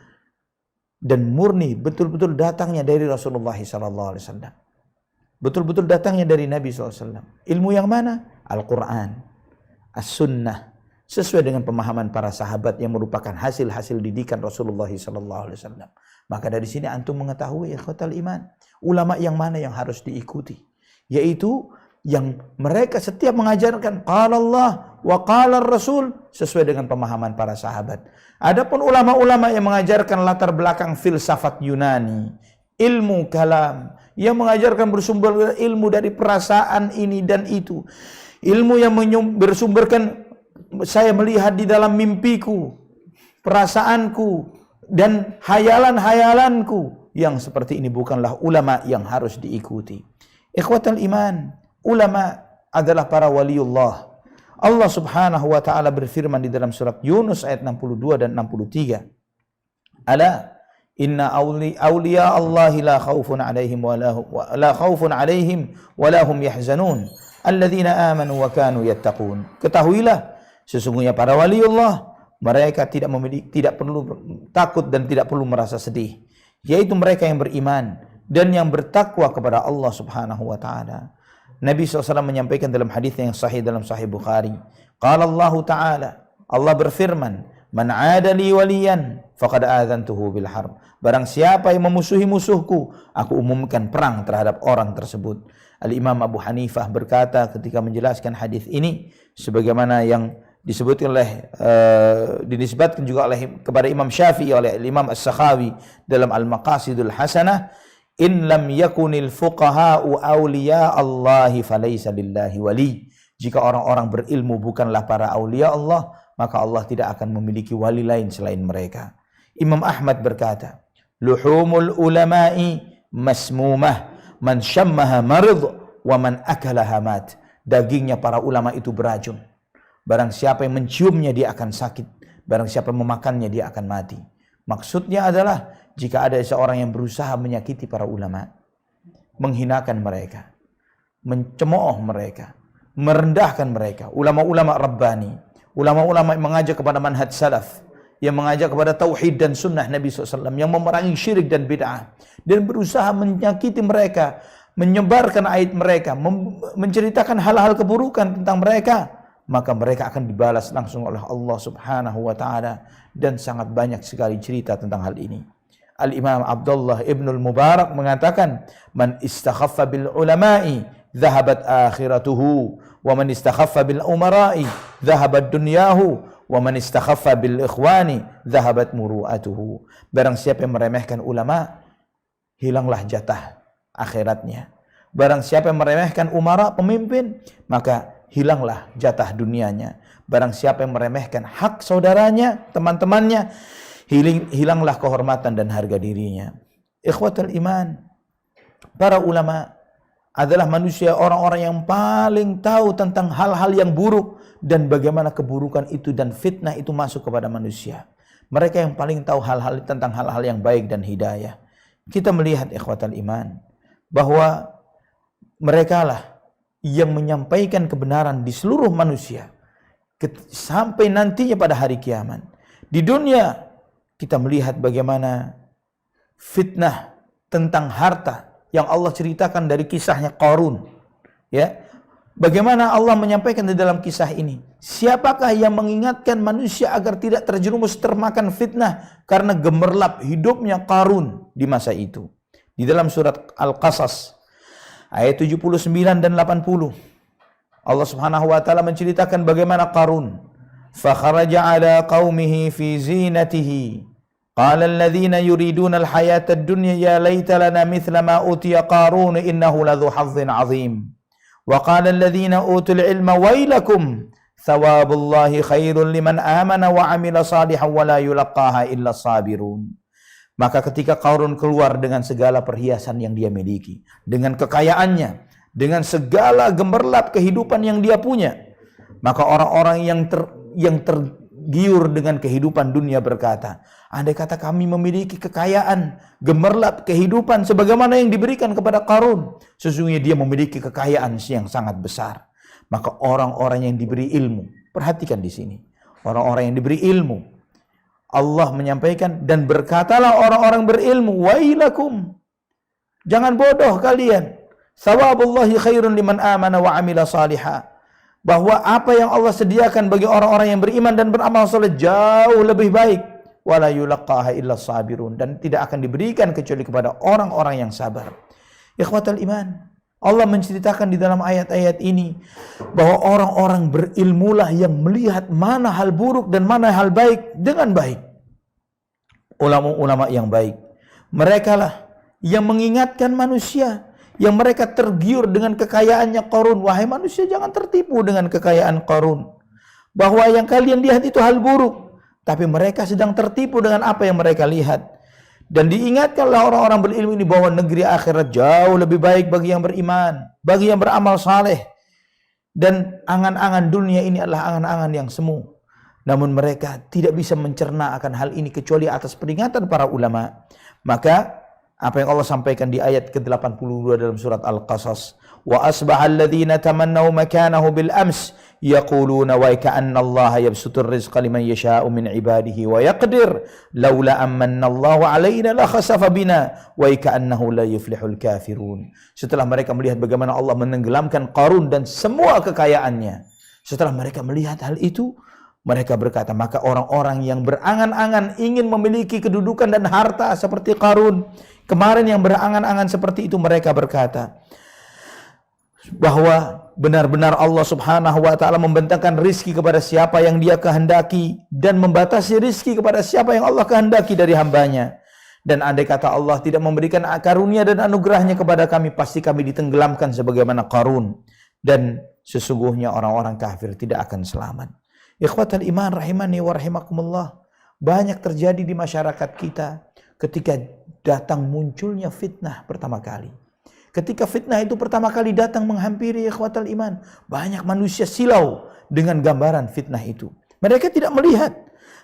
dan murni betul-betul datangnya dari Rasulullah SAW. Betul-betul datangnya dari Nabi SAW. Ilmu yang mana? Al-Quran, As-Sunnah, sesuai dengan pemahaman para sahabat yang merupakan hasil-hasil didikan Rasulullah SAW. Maka dari sini antum mengetahui, ikhwatal iman, ulama yang mana yang harus diikuti, yaitu yang mereka setiap mengajarkan qala Allah wa qala Rasul sesuai dengan pemahaman para sahabat. Adapun ulama-ulama yang mengajarkan latar belakang filsafat Yunani, ilmu kalam, yang mengajarkan bersumber ilmu dari perasaan ini dan itu, ilmu yang bersumberkan saya melihat di dalam mimpiku, perasaanku, dan hayalan-hayalanku, yang seperti ini bukanlah ulama yang harus diikuti. Ikhwatal iman, ulama adalah para waliullah. Allah Subhanahu wa taala berfirman di dalam surat Yunus ayat 62 dan 63. Ala inna awliya Allahi la khaufun alaihim wa la hum yahzanun alladzina amanu wa kanu yattaqun. Ketahuilah, sesungguhnya para waliullah, mereka tidak perlu takut dan tidak perlu merasa sedih, yaitu mereka yang beriman dan yang bertakwa kepada Allah Subhanahu wa taala. Nabi SAW menyampaikan dalam hadis yang sahih dalam Sahih Bukhari, qala Allah Ta'ala, Allah berfirman, man 'ada li waliyan faqad adzantuhu bil harb. Barang siapa yang memusuhi musuhku, aku umumkan perang terhadap orang tersebut. Al-Imam Abu Hanifah berkata ketika menjelaskan hadis ini, sebagaimana yang disebutkan oleh dinisbatkan juga oleh kepada Imam Syafi'i oleh Imam As-Sakhawi dalam Al-Maqasidul Hasanah, in lam yakunil fuqaha'u awliya Allahi falaysa lillahi wali. Jika orang-orang berilmu bukanlah para awliya Allah, maka Allah tidak akan memiliki wali lain selain mereka. Imam Ahmad berkata, luhumul ulama'i masmumah, man syammaha marid wa man akalaha mat. Dagingnya para ulama itu beracun. Barang siapa yang menciumnya dia akan sakit, barang siapa yang memakannya dia akan mati. Maksudnya adalah jika ada seorang yang berusaha menyakiti para ulama, menghinakan mereka, mencemooh mereka, merendahkan mereka, ulama-ulama Rabbani, ulama-ulama yang mengajak kepada manhaj salaf, yang mengajak kepada tauhid dan sunnah Nabi SAW, yang memerangi syirik dan bid'ah, dan berusaha menyakiti mereka, menyebarkan aib mereka, menceritakan hal-hal keburukan tentang mereka, maka mereka akan dibalas langsung oleh Allah Subhanahu wa taala, dan sangat banyak sekali cerita tentang hal ini. Al-Imam Abdullah Ibnul Mubarak mengatakan, "Man istakhaffa bil ulama'i dhahabat akhiratuhu, wa man istakhaffa bil umara'i dhahabat dunyahu, wa man istakhaffa bil ikhwani dhahabat muru'atuhu." Barang siapa yang meremehkan ulama, hilanglah jatah akhiratnya. Barang siapa yang meremehkan umara, pemimpin, maka hilanglah jatah dunianya. Barang siapa yang meremehkan hak saudaranya, teman-temannya, hilanglah kehormatan dan harga dirinya. Ikhwatul iman, para ulama adalah manusia, orang-orang yang paling tahu tentang hal-hal yang buruk dan bagaimana keburukan itu dan fitnah itu masuk kepada manusia. Mereka yang paling tahu hal-hal tentang hal-hal yang baik dan hidayah. Kita melihat ikhwatul iman bahwa mereka lah yang menyampaikan kebenaran di seluruh manusia sampai nantinya pada hari kiamat. Di dunia kita melihat bagaimana fitnah tentang harta yang Allah ceritakan dari kisahnya Qarun. Ya, bagaimana Allah menyampaikan di dalam kisah ini? Siapakah yang mengingatkan manusia agar tidak terjerumus termakan fitnah karena gemerlap hidupnya Qarun di masa itu? Di dalam surat Al-Qasas ayat 79 dan 80, Allah Subhanahu wa taala menceritakan bagaimana Qarun, fa kharaja ala qaumihi fi zinatihi qala alladhina yuriduna al-hayata ad-dunya ya laita lana mithla ma utiya Qarun innahu ladhu hazzin 'azim wa qala alladhina utul ilma wailakum thawabullahi khairun liman amana wa 'amila salihan wa la yulaqqaha illa sabirun. Maka ketika Qarun keluar dengan segala perhiasan yang dia miliki, dengan kekayaannya, dengan segala gemerlap kehidupan yang dia punya, maka orang-orang yang tergiur dengan kehidupan dunia berkata, andai kata kami memiliki kekayaan, gemerlap kehidupan sebagaimana yang diberikan kepada Qarun, sesungguhnya dia memiliki kekayaan yang sangat besar. Maka orang-orang yang diberi ilmu, perhatikan di sini, orang-orang yang diberi ilmu, Allah menyampaikan, dan berkatalah orang-orang berilmu, wailakum, jangan bodoh kalian, sawabullahi khairun liman amana wa amila salihah, bahwa apa yang Allah sediakan bagi orang-orang yang beriman dan beramal saleh jauh lebih baik, wala yulaqqaha illa sabirun, dan tidak akan diberikan kecuali kepada orang-orang yang sabar. Ikhwatal iman, Allah menceritakan di dalam ayat-ayat ini bahwa orang-orang berilmulah yang melihat mana hal buruk dan mana hal baik dengan baik. Ulama-ulama yang baik, mereka lah yang mengingatkan manusia, yang mereka tergiur dengan kekayaannya Qarun. Wahai manusia, jangan tertipu dengan kekayaan Qarun, bahwa yang kalian lihat itu hal buruk, tapi mereka sedang tertipu dengan apa yang mereka lihat. Dan diingatkanlah orang-orang berilmu ini bahwa negeri akhirat jauh lebih baik bagi yang beriman, bagi yang beramal saleh. Dan angan-angan dunia ini adalah angan-angan yang semu. Namun mereka tidak bisa mencerna akan hal ini kecuali atas peringatan para ulama. Maka apa yang Allah sampaikan di ayat ke-82 dalam surat Al-Qasas, wa asbaha alladhina tamannaw makanahu bil ams yaquluna wa ka'anna Allah yabsutur rizqa liman yasha'u min ibadihi wa yaqdir laula amanna Allah 'alaina la khasafa bina wa ka'annahu la yuflihul kafirun. Setelah mereka melihat bagaimana Allah menenggelamkan Qarun dan semua kekayaannya, setelah mereka melihat hal itu, mereka berkata, maka orang-orang yang berangan-angan ingin memiliki kedudukan dan harta seperti Qarun, kemarin yang berangan-angan seperti itu, mereka berkata bahwa benar-benar Allah Subhanahu wa taala membentangkan rizki kepada siapa yang Dia kehendaki dan membatasi rizki kepada siapa yang Allah kehendaki dari hambanya. Dan andai kata Allah tidak memberikan karunia dan anugerahnya kepada kami, pasti kami ditenggelamkan sebagaimana Qarun, dan sesungguhnya orang-orang kafir tidak akan selamat. Ikhwatal iman rahimani wa rahimakumullah, banyak terjadi di masyarakat kita ketika datang munculnya fitnah pertama kali. Ketika fitnah itu pertama kali datang menghampiri ikhwatal iman, banyak manusia silau dengan gambaran fitnah itu. Mereka tidak melihat,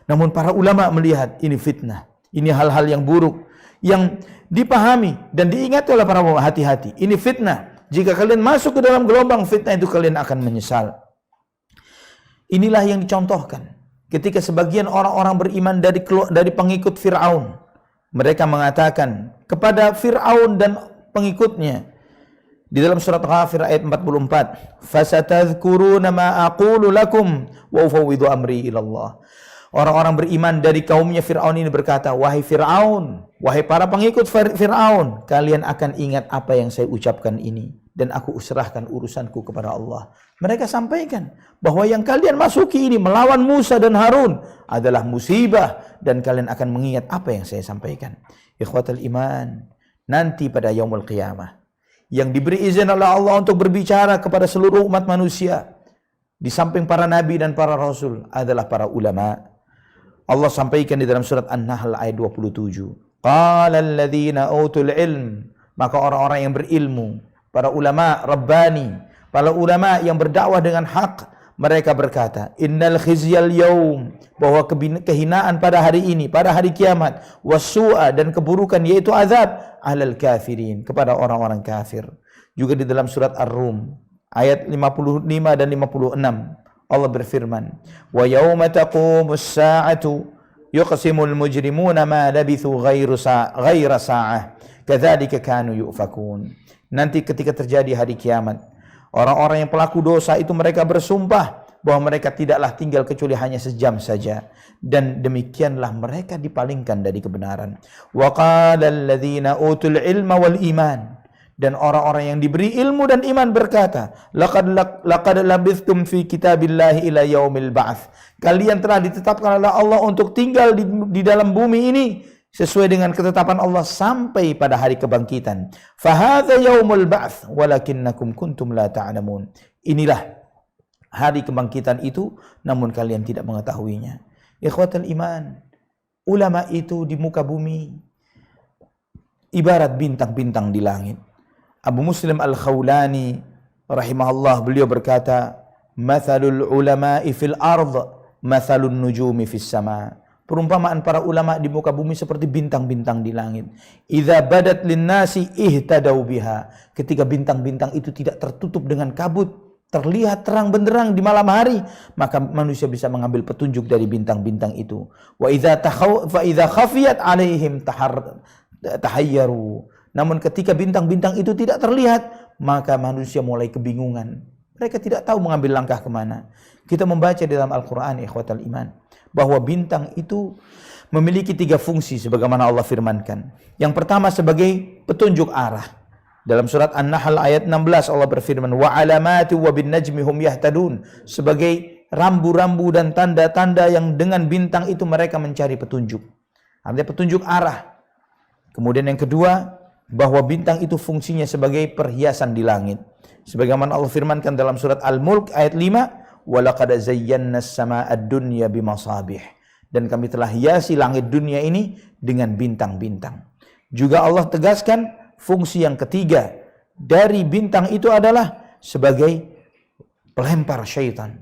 namun para ulama melihat ini fitnah. Ini hal-hal yang buruk yang dipahami dan diingat oleh para ulama. Hati-hati, ini fitnah. Jika kalian masuk ke dalam gelombang fitnah itu, kalian akan menyesal. Inilah yang dicontohkan ketika sebagian orang-orang beriman dari pengikut Fir'aun. Mereka mengatakan kepada Fir'aun dan pengikutnya di dalam surat Ghafir ayat 44, "Fasatadhkuruna ma aqulu lakum wa ufawwidu amri ila Allah." Orang-orang beriman dari kaumnya Fir'aun ini berkata, "Wahai Fir'aun, wahai para pengikut Fir'aun, kalian akan ingat apa yang saya ucapkan ini, dan aku serahkan urusanku kepada Allah." Mereka sampaikan bahwa yang kalian masuki ini melawan Musa dan Harun adalah musibah, dan kalian akan mengingat apa yang saya sampaikan. Ikhwatal iman, nanti pada yaumul qiyamah, yang diberi izin oleh Allah untuk berbicara kepada seluruh umat manusia, di samping para nabi dan para rasul, adalah para ulama. Allah sampaikan di dalam surat An-Nahl ayat 27. Qala alladhina utul ilm, maka orang-orang yang berilmu, para ulama rabbani, para ulama yang berdakwah dengan hak, mereka berkata, innal khizyal yaum, bahwa kehinaan pada hari ini, pada hari kiamat, wasu'a, dan keburukan yaitu azab, alal kafirin, kepada orang-orang kafir. Juga di dalam surat Ar-Rum ayat 55 dan 56, Allah berfirman, wa yauma taqumus sa'atu yuqsimul mujrimuna ma labithu ghaira sa'ah kadzalika kanu yufakun. Nanti ketika terjadi hari kiamat, orang-orang yang pelaku dosa itu mereka bersumpah bahwa mereka tidaklah tinggal kecuali hanya sejam saja, dan demikianlah mereka dipalingkan dari kebenaran. Wa qala alladzina utul ilma wal iman, dan orang-orang yang diberi ilmu dan iman berkata, laqad labithtum fi kitabillahi ila yaumil ba'ts. Kalian telah ditetapkan oleh Allah untuk tinggal di dalam bumi ini sesuai dengan ketetapan Allah sampai pada hari kebangkitan. Fa hadza yaumul ba'ts walakinnakum kuntum la ta'lamun. Inilah hari kebangkitan itu, namun kalian tidak mengetahuinya. Ikhwatal iman, ulama itu di muka bumi ibarat bintang-bintang di langit. Abu Muslim Al-Khawlani rahimahullah, beliau berkata, mathalul ulama'i fil ardh mathalun nujumi fis sama. Perumpamaan para ulama di muka bumi seperti bintang-bintang di langit. Idza badat linnasi ihtadau biha. Ketika bintang-bintang itu tidak tertutup dengan kabut, terlihat terang benderang di malam hari, maka manusia bisa mengambil petunjuk dari bintang-bintang itu. Wa idza khafiyat alaihim tahayyaru. Namun ketika bintang-bintang itu tidak terlihat, maka manusia mulai kebingungan. Mereka tidak tahu mengambil langkah kemana. Kita membaca di dalam Al-Quran, ikhwatal iman, bahwa bintang itu memiliki 3 fungsi sebagaimana Allah firmankan. Yang pertama sebagai petunjuk arah. Dalam surat An-Nahl ayat 16 Allah berfirman, wa alamati wa bin najmi hum yahtadun, sebagai rambu-rambu dan tanda-tanda yang dengan bintang itu mereka mencari petunjuk. Artinya petunjuk arah. Kemudian yang kedua, bahwa bintang itu fungsinya sebagai perhiasan di langit. Sebagaimana Allah firmankan dalam surat Al-Mulk ayat 5, wa laqad zayyana as-samaa'a ad-dunya bimasabih, dan kami telah hiasi langit dunia ini dengan bintang-bintang. Juga Allah tegaskan fungsi yang ketiga dari bintang itu adalah sebagai pelempar syaitan,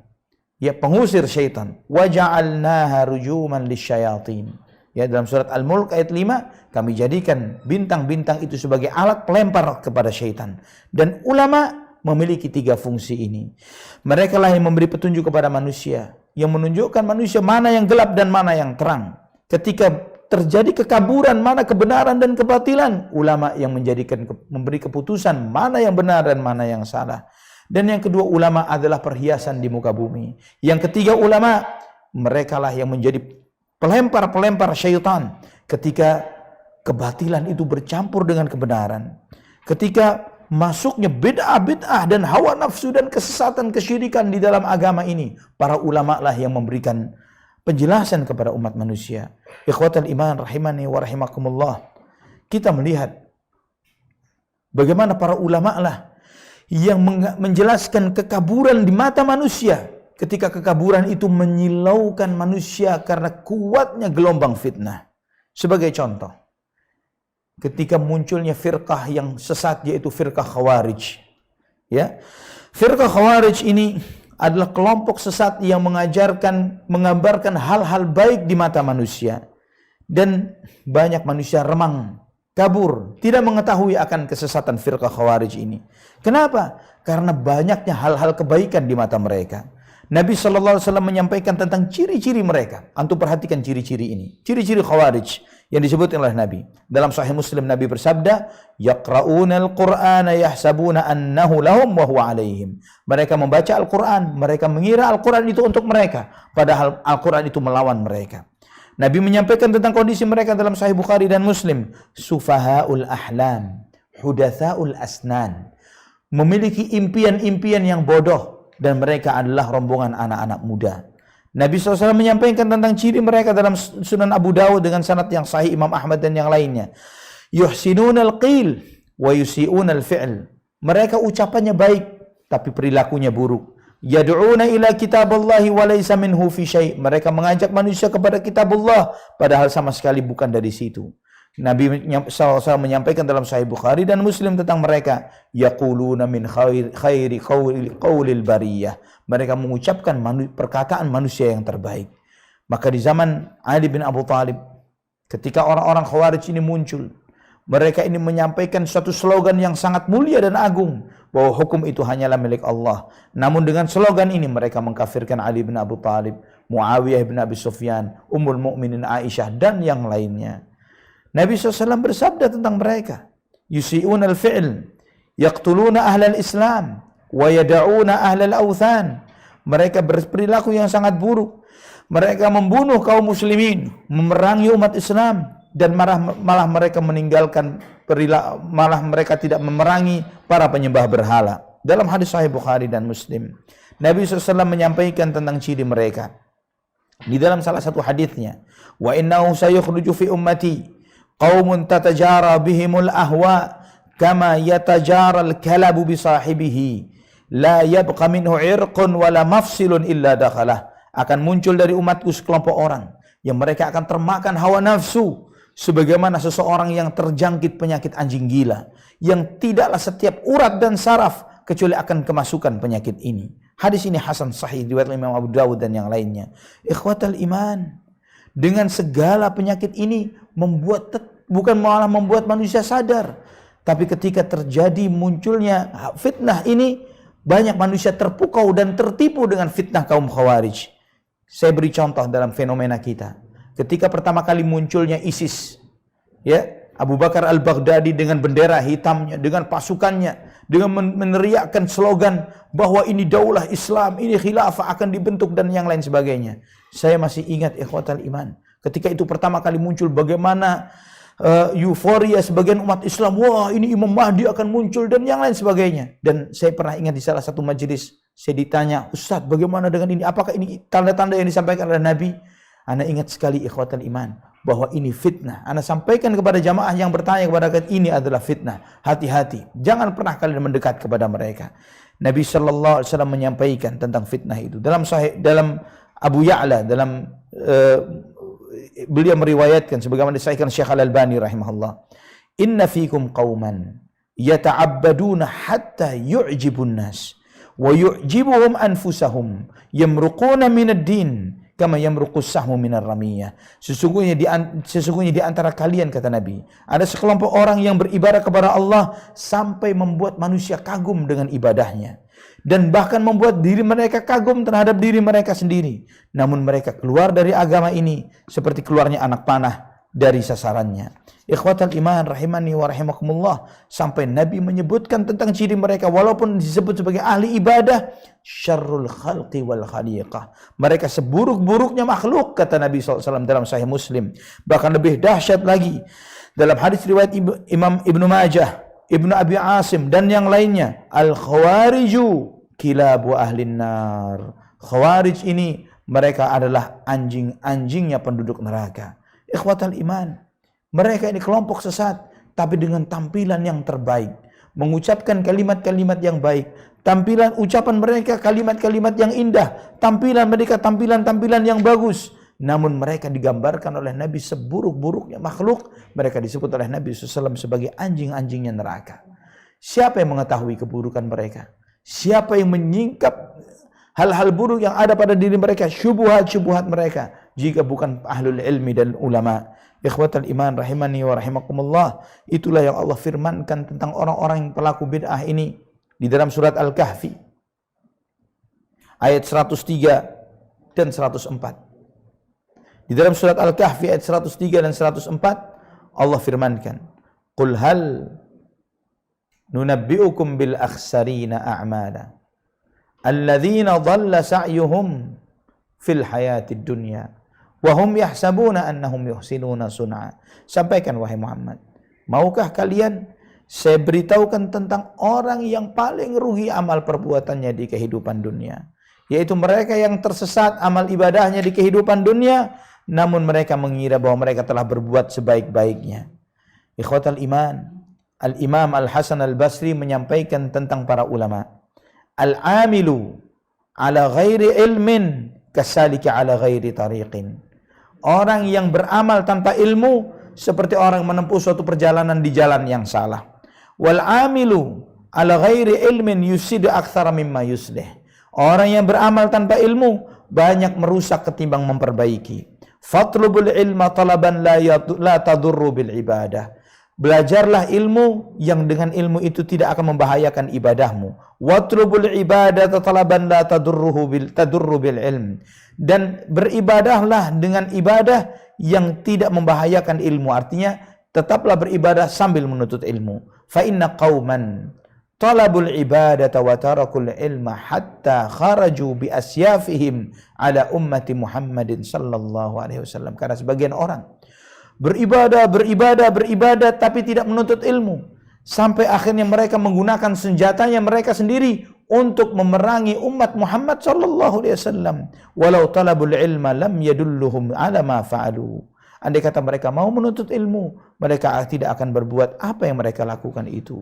ya, pengusir syaitan. Wa ja'alnaha rujuman lisyayatin. Ya, dalam surat Al-Mulk ayat 5, kami jadikan bintang-bintang itu sebagai alat pelempar kepada syaitan. Dan ulama memiliki 3 fungsi ini. Mereka lah yang memberi petunjuk kepada manusia, yang menunjukkan manusia mana yang gelap dan mana yang terang. Ketika terjadi kekaburan, mana kebenaran dan kebatilan, ulama yang memberi keputusan mana yang benar dan mana yang salah. Dan yang kedua, ulama adalah perhiasan di muka bumi. Yang ketiga, ulama, mereka lah yang menjadi pelempar-pelempar syaitan ketika kebatilan itu bercampur dengan kebenaran. Ketika masuknya bid'ah-bid'ah dan hawa nafsu dan kesesatan, kesyirikan di dalam agama ini, para ulama lah yang memberikan penjelasan kepada umat manusia. Ikhwatal iman rahimani wa rahimakumullah. Kita melihat bagaimana para ulama lah yang menjelaskan kekaburan di mata manusia, ketika kekaburan itu menyilaukan manusia karena kuatnya gelombang fitnah. Sebagai contoh, ketika munculnya firqah yang sesat, yaitu firqah Khawarij. Ya, firqah Khawarij ini adalah kelompok sesat yang mengajarkan, menggambarkan hal-hal baik di mata manusia. Dan banyak manusia remang, kabur, tidak mengetahui akan kesesatan firqah Khawarij ini. Kenapa? Karena banyaknya hal-hal kebaikan di mata mereka. Nabi SAW menyampaikan tentang ciri-ciri mereka. Antum perhatikan ciri-ciri ini. Ciri-ciri Khawarij yang disebutkan oleh Nabi. Dalam Sahih Muslim Nabi bersabda, "Yaqra'unal Qur'ana yahsabuna annahu lahum wa huwa 'alaihim." Mereka membaca Al-Qur'an, mereka mengira Al-Qur'an itu untuk mereka, padahal Al-Qur'an itu melawan mereka. Nabi menyampaikan tentang kondisi mereka dalam Sahih Bukhari dan Muslim, "Sufahaul ahlam, hudatsaul asnan." Memiliki impian-impian yang bodoh, dan mereka adalah rombongan anak-anak muda. Nabi SAW menyampaikan tentang ciri mereka dalam Sunan Abu Dawud dengan sanad yang sahih Imam Ahmad dan yang lainnya. Yuhsinunal qil wa yusi'unal fi'l. Mereka ucapannya baik tapi perilakunya buruk. Yad'una ila kitaballahi wa laysa minhu fi syai'. Mereka mengajak manusia kepada kitabullah padahal sama sekali bukan dari situ. Nabi SAW menyampaikan dalam Sahih Bukhari dan Muslim tentang mereka, yaquluna min khairi qaulil bariyah. Mereka mengucapkan perkataan manusia yang terbaik. Maka di zaman Ali bin Abu Thalib, ketika orang-orang Khawarij ini muncul, mereka ini menyampaikan suatu slogan yang sangat mulia dan agung, bahwa hukum itu hanyalah milik Allah. Namun dengan slogan ini mereka mengkafirkan Ali bin Abu Thalib, Muawiyah bin Abi Sufyan, Ummul Mukminin Aisyah dan yang lainnya. Nabi SAW bersabda tentang mereka, yusi'un al-fi'l, yaqtuluna ahlal Islam, wa yada'una ahlal awthan. Mereka berperilaku yang sangat buruk. Mereka membunuh kaum muslimin, memerangi umat Islam, dan malah mereka meninggalkan malah mereka tidak memerangi para penyembah berhala. Dalam hadis Sahih Bukhari dan Muslim, Nabi SAW menyampaikan tentang ciri mereka. Di dalam salah satu hadisnya, wa innahu sayukhruju fi ummati qaumun tatajara bihimul ahwa kama yatajara al-kalabu bi sahibihi la yabqa minhu irqun wala mafsilun illa dakhalah. Akan muncul dari umatku sekelompok orang yang mereka akan termakan hawa nafsu sebagaimana seseorang yang terjangkit penyakit anjing gila, yang tidaklah setiap urat dan saraf kecuali akan kemasukan penyakit ini. Hadis ini hasan sahih riwayat Imam Abu Dawud dan yang lainnya. Ikhwatal iman, dengan segala penyakit ini bukan malah membuat manusia sadar, tapi ketika terjadi munculnya fitnah ini, banyak manusia terpukau dan tertipu dengan fitnah kaum Khawarij. Saya beri contoh dalam fenomena kita. Ketika pertama kali munculnya ISIS, ya, Abu Bakar al-Baghdadi dengan bendera hitamnya, dengan pasukannya, dengan meneriakkan slogan bahwa ini daulah Islam, ini khilafah akan dibentuk dan yang lain sebagainya. Saya masih ingat ikhwatal iman, ketika itu pertama kali muncul bagaimana euforia sebagian umat Islam, wah ini Imam Mahdi akan muncul dan yang lain sebagainya. Dan saya pernah ingat di salah satu majelis, saya ditanya, Ustaz bagaimana dengan ini? Apakah ini tanda-tanda yang disampaikan oleh Nabi? Ana ingat sekali ikhwatal iman, bahwa ini fitnah. Ana sampaikan kepada jamaah yang bertanya kepada kalian, ini adalah fitnah. Hati-hati, jangan pernah kalian mendekat kepada mereka. Nabi SAW menyampaikan tentang fitnah itu. Dalam Abu Ya'la, dalam beliau meriwayatkan sebagaimana disahihkan Syekh Al-Albani rahimahullah, inna fikum qauman yata'abbaduna hatta yu'jibun nas wa yu'jibuhum anfusahum yamruquna minad din kama yamruqus sahmu minar ramiyah. Sesungguhnya di antara kalian, kata Nabi, ada sekelompok orang yang beribadah kepada Allah sampai membuat manusia kagum dengan ibadahnya, dan bahkan membuat diri mereka kagum terhadap diri mereka sendiri. Namun mereka keluar dari agama ini seperti keluarnya anak panah dari sasarannya. Ikhwatal iman rahimani wa rahimakumullah, sampai Nabi menyebutkan tentang ciri mereka walaupun disebut sebagai ahli ibadah, syarrul khalqi wal khaliqah. Mereka seburuk-buruknya makhluk, kata Nabi SAW dalam Sahih Muslim. Bahkan lebih dahsyat lagi dalam hadis riwayat Imam Ibnu Majah, Ibnu Abi Asim dan yang lainnya, al-khawariju kilabu ahlin nar. Khawarij ini mereka adalah anjing-anjingnya penduduk neraka. Ikhwatal iman, mereka ini kelompok sesat, tapi dengan tampilan yang terbaik, mengucapkan kalimat-kalimat yang baik, tampilan ucapan mereka kalimat-kalimat yang indah, tampilan mereka tampilan-tampilan yang bagus. Namun mereka digambarkan oleh Nabi seburuk-buruknya makhluk. Mereka disebut oleh Nabi SAW sebagai anjing-anjingnya neraka. Siapa yang mengetahui keburukan mereka? Siapa yang menyingkap hal-hal buruk yang ada pada diri mereka, syubhat-syubhat mereka? jika bukan ahlul ilmi dan ulama. Ikhwatal iman rahimani wa rahimakumullah, itulah yang Allah firmankan tentang orang-orang yang pelaku bid'ah ini di dalam surat Al-Kahfi ayat 103 dan 104. Di dalam surat Al-Kahfi ayat 103 dan 104 Allah firmankan, "Qul hal nunabbi'ukum bil akhsarina a'mala alladzina dhalla sa'yuhum fil hayatid dunya wa hum yahsabuna annahum yuhsinuna sun'a." Sampaikan wahai Muhammad, maukah kalian saya beritahukan tentang orang yang paling rugi amal perbuatannya di kehidupan dunia, yaitu mereka yang tersesat amal ibadahnya di kehidupan dunia, namun mereka mengira bahwa mereka telah berbuat sebaik-baiknya. Ikhwatal iman, Al-Imam Al-Hasan Al-Basri menyampaikan tentang para ulama, al-amilu ala ghairi ilmin kasalika ala ghairi tariqin. Orang yang beramal tanpa ilmu seperti orang menempuh suatu perjalanan di jalan yang salah. Wal amilu ala ghairi ilmin yusidu aktsara mimma yuslih. Orang yang beramal tanpa ilmu banyak merusak ketimbang memperbaiki. Fatlubul ilma talaban la tadurru bil ibadah. Belajarlah ilmu yang dengan ilmu itu tidak akan membahayakan ibadahmu. Watlubul ibadata talaban la tadurru bil ilm. Dan beribadahlah dengan ibadah yang tidak membahayakan ilmu. Artinya tetaplah beribadah sambil menuntut ilmu. Fa inna qauman talabul ibadata wa tarakul ilma hatta kharaju bi asyafihim ala ummati Muhammadin sallallahu alaihi wasallam. Karena sebagian orang beribadah tapi tidak menuntut ilmu, sampai akhirnya mereka menggunakan senjatanya mereka sendiri untuk memerangi umat Muhammad sallallahu alaihi wasallam. Walau talabul ilma lam yadulluhum ala ma fa'alu. Andai kata mereka mau menuntut ilmu, mereka tidak akan berbuat apa yang mereka lakukan itu.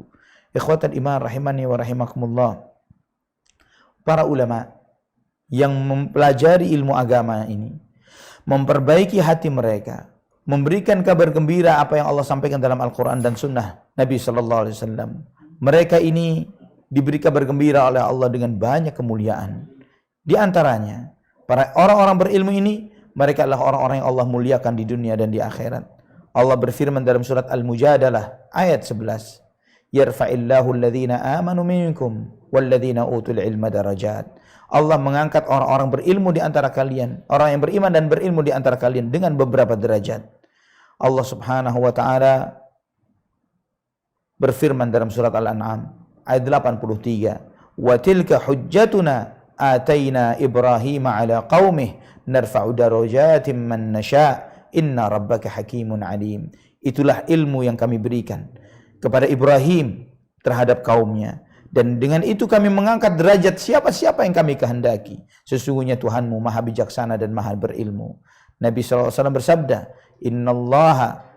Ikhwatal iman rahimani wa rahimakumullah, para ulama yang mempelajari ilmu agama ini memperbaiki hati mereka, memberikan kabar gembira apa yang Allah sampaikan dalam Al-Quran dan Sunnah Nabi Sallallahu Alaihi Wasallam. Mereka ini diberi kabar gembira oleh Allah dengan banyak kemuliaan. Di antaranya, para orang-orang berilmu ini, mereka adalah orang-orang yang Allah muliakan di dunia dan di akhirat. Allah berfirman dalam surat Al-Mujadalah ayat 11, "Yarfa'illahu alladhina amanu minkum walladhina utul ilma darajat." Allah mengangkat orang-orang berilmu di antara kalian, orang yang beriman dan berilmu di antara kalian dengan beberapa derajat. Allah Subhanahu wa taala berfirman dalam surat Al-An'am ayat 83, "Wa tilka hujjatuna ataina Ibrahim ala qaumih narfa'u darajatin man nasha' inna rabbaka hakimun alim." Itulah ilmu yang kami berikan kepada Ibrahim terhadap kaumnya, dan dengan itu kami mengangkat derajat siapa-siapa yang kami kehendaki. Sesungguhnya Tuhanmu maha bijaksana dan maha berilmu. Nabi SAW bersabda, Innallaha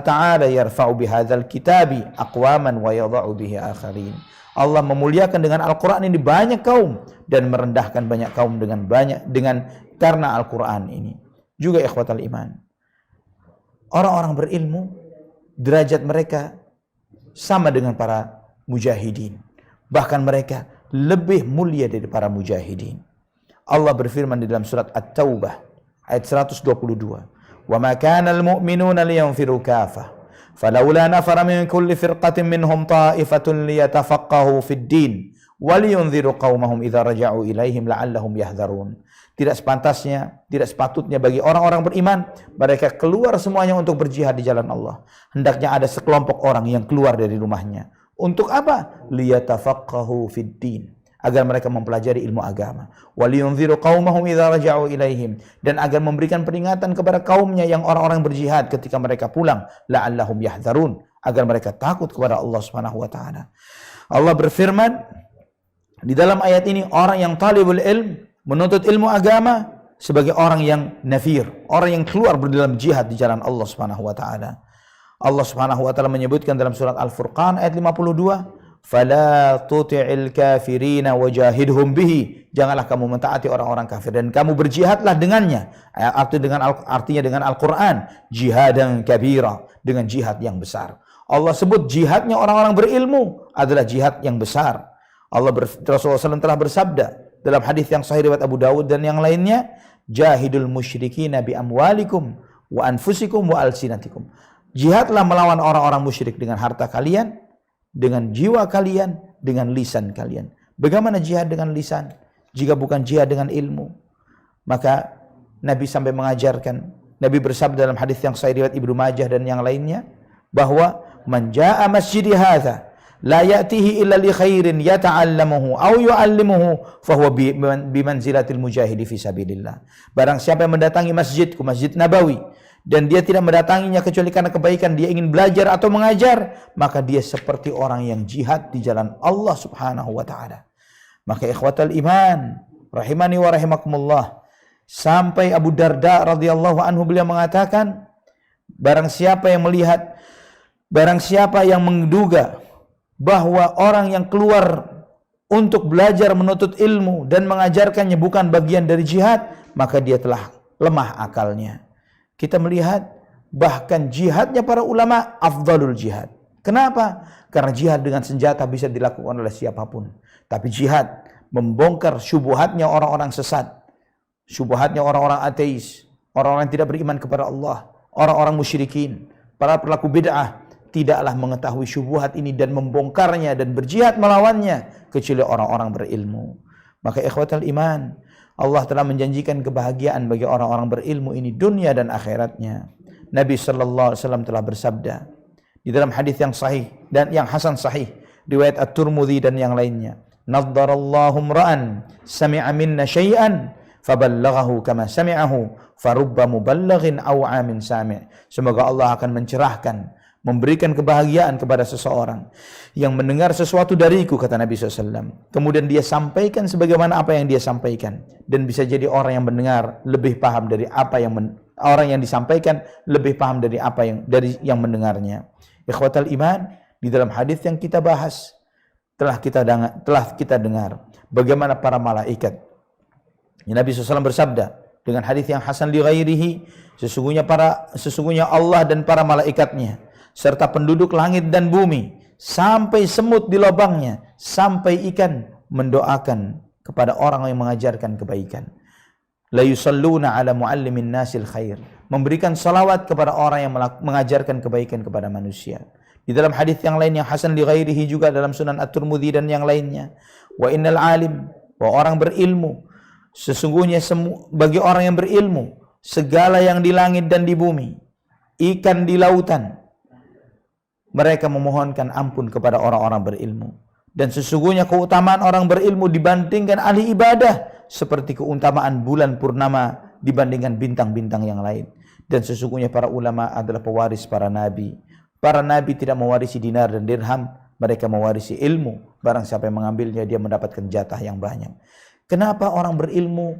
ta'ala yarfa'u bihadzal kitabi aqwaman wa yadha'u bihi akharin. Allah memuliakan dengan Al-Quran ini banyak kaum dan merendahkan banyak kaum karena Al-Quran ini. Juga ikhwatal iman, orang-orang berilmu derajat mereka sama dengan para mujahidin, bahkan mereka lebih mulia dari para mujahidin. Allah berfirman di dalam surat At-Taubah ayat 122, "Wa ma kana al-mu'minuna liyanfiru kafah, falawla nafara min kulli firqatin minhum ta'ifatun liyatafaqahu fid din, wa liyunziru qaumahum idza raja'u ilaihim la'allahum yahdharun." Tidak sepatutnya bagi orang-orang beriman mereka keluar semuanya untuk berjihad di jalan Allah. Hendaknya ada sekelompok orang yang keluar dari rumahnya. Untuk apa? Liyatafaqahu fid din, agar mereka mempelajari ilmu agama. Waliyunziru qaumahum idza raja'u ilaihim, dan agar memberikan peringatan kepada kaumnya yang orang-orang berjihad ketika mereka pulang, la'allahum yahdharun, agar mereka takut kepada Allah Subhanahu wa taala. Allah berfirman di dalam ayat ini, orang yang talibul ilm, menuntut ilmu agama, sebagai orang yang nafir, orang yang keluar dalam jihad di jalan Allah Subhanahu wa taala. Allah Subhanahu wa taala menyebutkan dalam surat Al-Furqan ayat 52, "Fala tuti'il kafirina wajahidhum bihi." Janganlah kamu mentaati orang-orang kafir dan kamu berjihadlah dengannya. Artinya dengan Al-Quran, jihadan kabira, dengan jihad yang besar. Allah sebut jihadnya orang-orang berilmu adalah jihad yang besar. Rasulullah SAW telah bersabda dalam hadis yang sahih riwayat Abu Dawud dan yang lainnya, jahidul musyrikina bi amwalikum wa anfusikum wa alsinatikum. Jihadlah melawan orang-orang musyrik dengan harta kalian, dengan jiwa kalian, dengan lisan kalian. Bagaimana jihad dengan lisan jika bukan jihad dengan ilmu? Maka Nabi sampai mengajarkan, Nabi bersabda dalam hadis yang sahih riwayat Ibnu Majah dan yang lainnya, bahwa man jaa masjidi hadza la ya'tihi illa li khairin yata'allamuhu aw yu'allimuhu fa huwa bi manzilatil mujahidi fi sabilillah. Barang siapa yang mendatangi masjidku, Masjid Nabawi, dan dia tidak mendatanginya kecuali karena kebaikan, dia ingin belajar atau mengajar, maka dia seperti orang yang jihad di jalan Allah Subhanahu wa taala. Maka ikhwatal iman, rahimani wa rahimakumullah, sampai Abu Darda radhiyallahu anhu beliau mengatakan, barang siapa yang melihat, barang siapa yang menduga bahwa orang yang keluar untuk belajar menuntut ilmu dan mengajarkannya bukan bagian dari jihad, maka dia telah lemah akalnya. Kita melihat bahkan jihadnya para ulama afdalul jihad. Kenapa? Karena jihad dengan senjata bisa dilakukan oleh siapapun. Tapi jihad membongkar syubhatnya orang-orang sesat, syubhatnya orang-orang ateis, orang-orang yang tidak beriman kepada Allah, orang-orang musyrikin, para pelaku bid'ah, tidaklah mengetahui syubhat ini dan membongkarnya dan berjihad melawannya kecuali orang-orang berilmu. Maka ikhwatal iman, Allah telah menjanjikan kebahagiaan bagi orang-orang berilmu ini dunia dan akhiratnya. Nabi sallallahu alaihi wasallam telah bersabda di dalam hadis yang sahih dan yang hasan sahih riwayat At-Tirmidzi dan yang lainnya, naddarallahu ra'an sami'a minna syai'an faballaghahu kama sami'ahu farubba muballighin aw 'amin sami'. Semoga Allah akan mencerahkan, memberikan kebahagiaan kepada seseorang yang mendengar sesuatu dariku, kata Nabi SAW. Kemudian dia sampaikan sebagaimana apa yang dia sampaikan. Dan bisa jadi orang yang mendengar lebih paham dari apa yang orang yang disampaikan lebih paham dari apa yang yang mendengarnya. Ikhwatal iman, di dalam hadis yang kita bahas telah kita dengar bagaimana para malaikat. Nabi SAW bersabda dengan hadis yang hasan li ghairihi, sesungguhnya Allah dan para malaikatnya serta penduduk langit dan bumi, sampai semut di lubangnya, sampai ikan mendoakan kepada orang yang mengajarkan kebaikan. La yusalluna ala muallimin nasil khair, memberikan salawat kepada orang yang mengajarkan kebaikan kepada manusia. Di dalam hadis yang lain yang hasan li ghairihi juga dalam Sunan At-Tirmidzi dan yang lainnya, wa innal alim, wa orang berilmu, sesungguhnya bagi orang yang berilmu, segala yang di langit dan di bumi, ikan di lautan, mereka memohonkan ampun kepada orang-orang berilmu. Dan sesungguhnya keutamaan orang berilmu dibandingkan ahli ibadah seperti keutamaan bulan purnama dibandingkan bintang-bintang yang lain. Dan sesungguhnya para ulama adalah pewaris para nabi. Para nabi tidak mewarisi dinar dan dirham, mereka mewarisi ilmu. Barang siapa yang mengambilnya, dia mendapatkan jatah yang banyak. Kenapa orang berilmu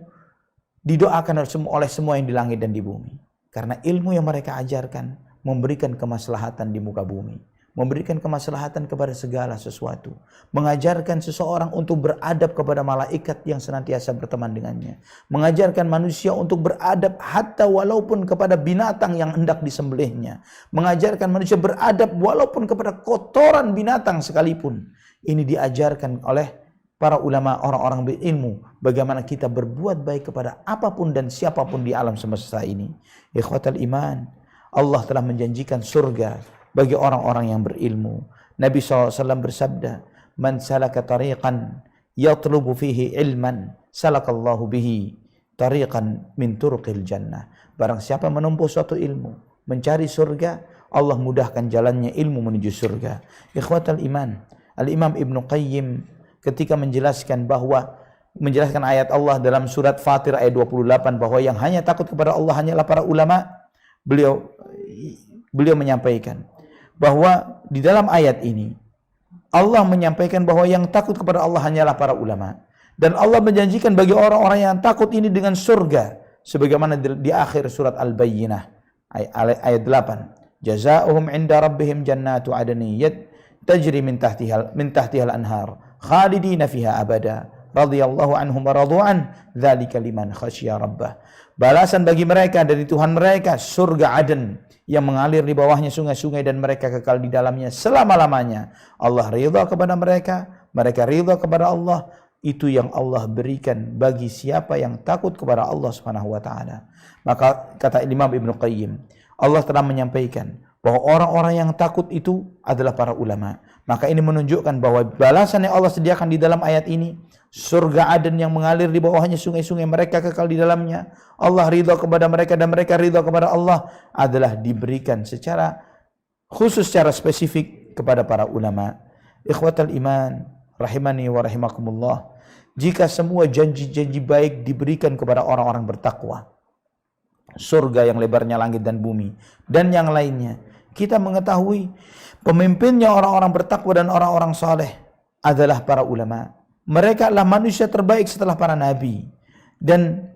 didoakan oleh semua yang di langit dan di bumi? Karena ilmu yang mereka ajarkan memberikan kemaslahatan di muka bumi, memberikan kemaslahatan kepada segala sesuatu, mengajarkan seseorang untuk beradab kepada malaikat yang senantiasa berteman dengannya, mengajarkan manusia untuk beradab hatta walaupun kepada binatang yang hendak disembelihnya, mengajarkan manusia beradab walaupun kepada kotoran binatang sekalipun. Ini diajarkan oleh para ulama, orang-orang berilmu, bagaimana kita berbuat baik kepada apapun dan siapapun di alam semesta ini. Ikhwatal iman, Allah telah menjanjikan surga bagi orang-orang yang berilmu. Nabi SAW bersabda, man salaka tariqan yatlubu fihi ilman salakallahu bihi tariqan min turuqil jannah. Barang siapa menempuh suatu ilmu, mencari surga, Allah mudahkan jalannya ilmu menuju surga. Ikhwatal iman, Al-Imam Ibnu Qayyim ketika menjelaskan ayat Allah dalam surat Fatir ayat 28 bahwa yang hanya takut kepada Allah hanyalah para ulama, beliau menyampaikan bahwa di dalam ayat ini Allah menyampaikan bahwa yang takut kepada Allah hanyalah para ulama, dan Allah menjanjikan bagi orang-orang yang takut ini dengan surga sebagaimana di akhir surat Al-Bayyinah ayat 8, jazaohum 'inda rabbihim jannatu 'adnin tajri min tahtiha al-anhar khalidina fiha abada radhiyallahu anhum wa radu'an dzalika liman khasyya rabbah. Balasan bagi mereka dari Tuhan mereka surga Aden yang mengalir di bawahnya sungai-sungai dan mereka kekal di dalamnya selama-lamanya. Allah ridha kepada mereka, mereka ridha kepada Allah, itu yang Allah berikan bagi siapa yang takut kepada Allah Subhanahu wa taala. Maka kata Imam Ibnu Qayyim, Allah telah menyampaikan bahwa orang-orang yang takut itu adalah para ulama. Maka ini menunjukkan bahwa balasan yang Allah sediakan di dalam ayat ini, surga Aden yang mengalir di bawahnya sungai-sungai, mereka kekal di dalamnya, Allah ridha kepada mereka dan mereka ridha kepada Allah, adalah diberikan secara khusus, secara spesifik kepada para ulama. Ikhwatal iman, rahimani wa rahimakumullah, jika semua janji-janji baik diberikan kepada orang-orang bertakwa, surga yang lebarnya langit dan bumi, dan yang lainnya, kita mengetahui pemimpinnya orang-orang bertakwa dan orang-orang saleh adalah para ulama. Mereka adalah manusia terbaik setelah para nabi, dan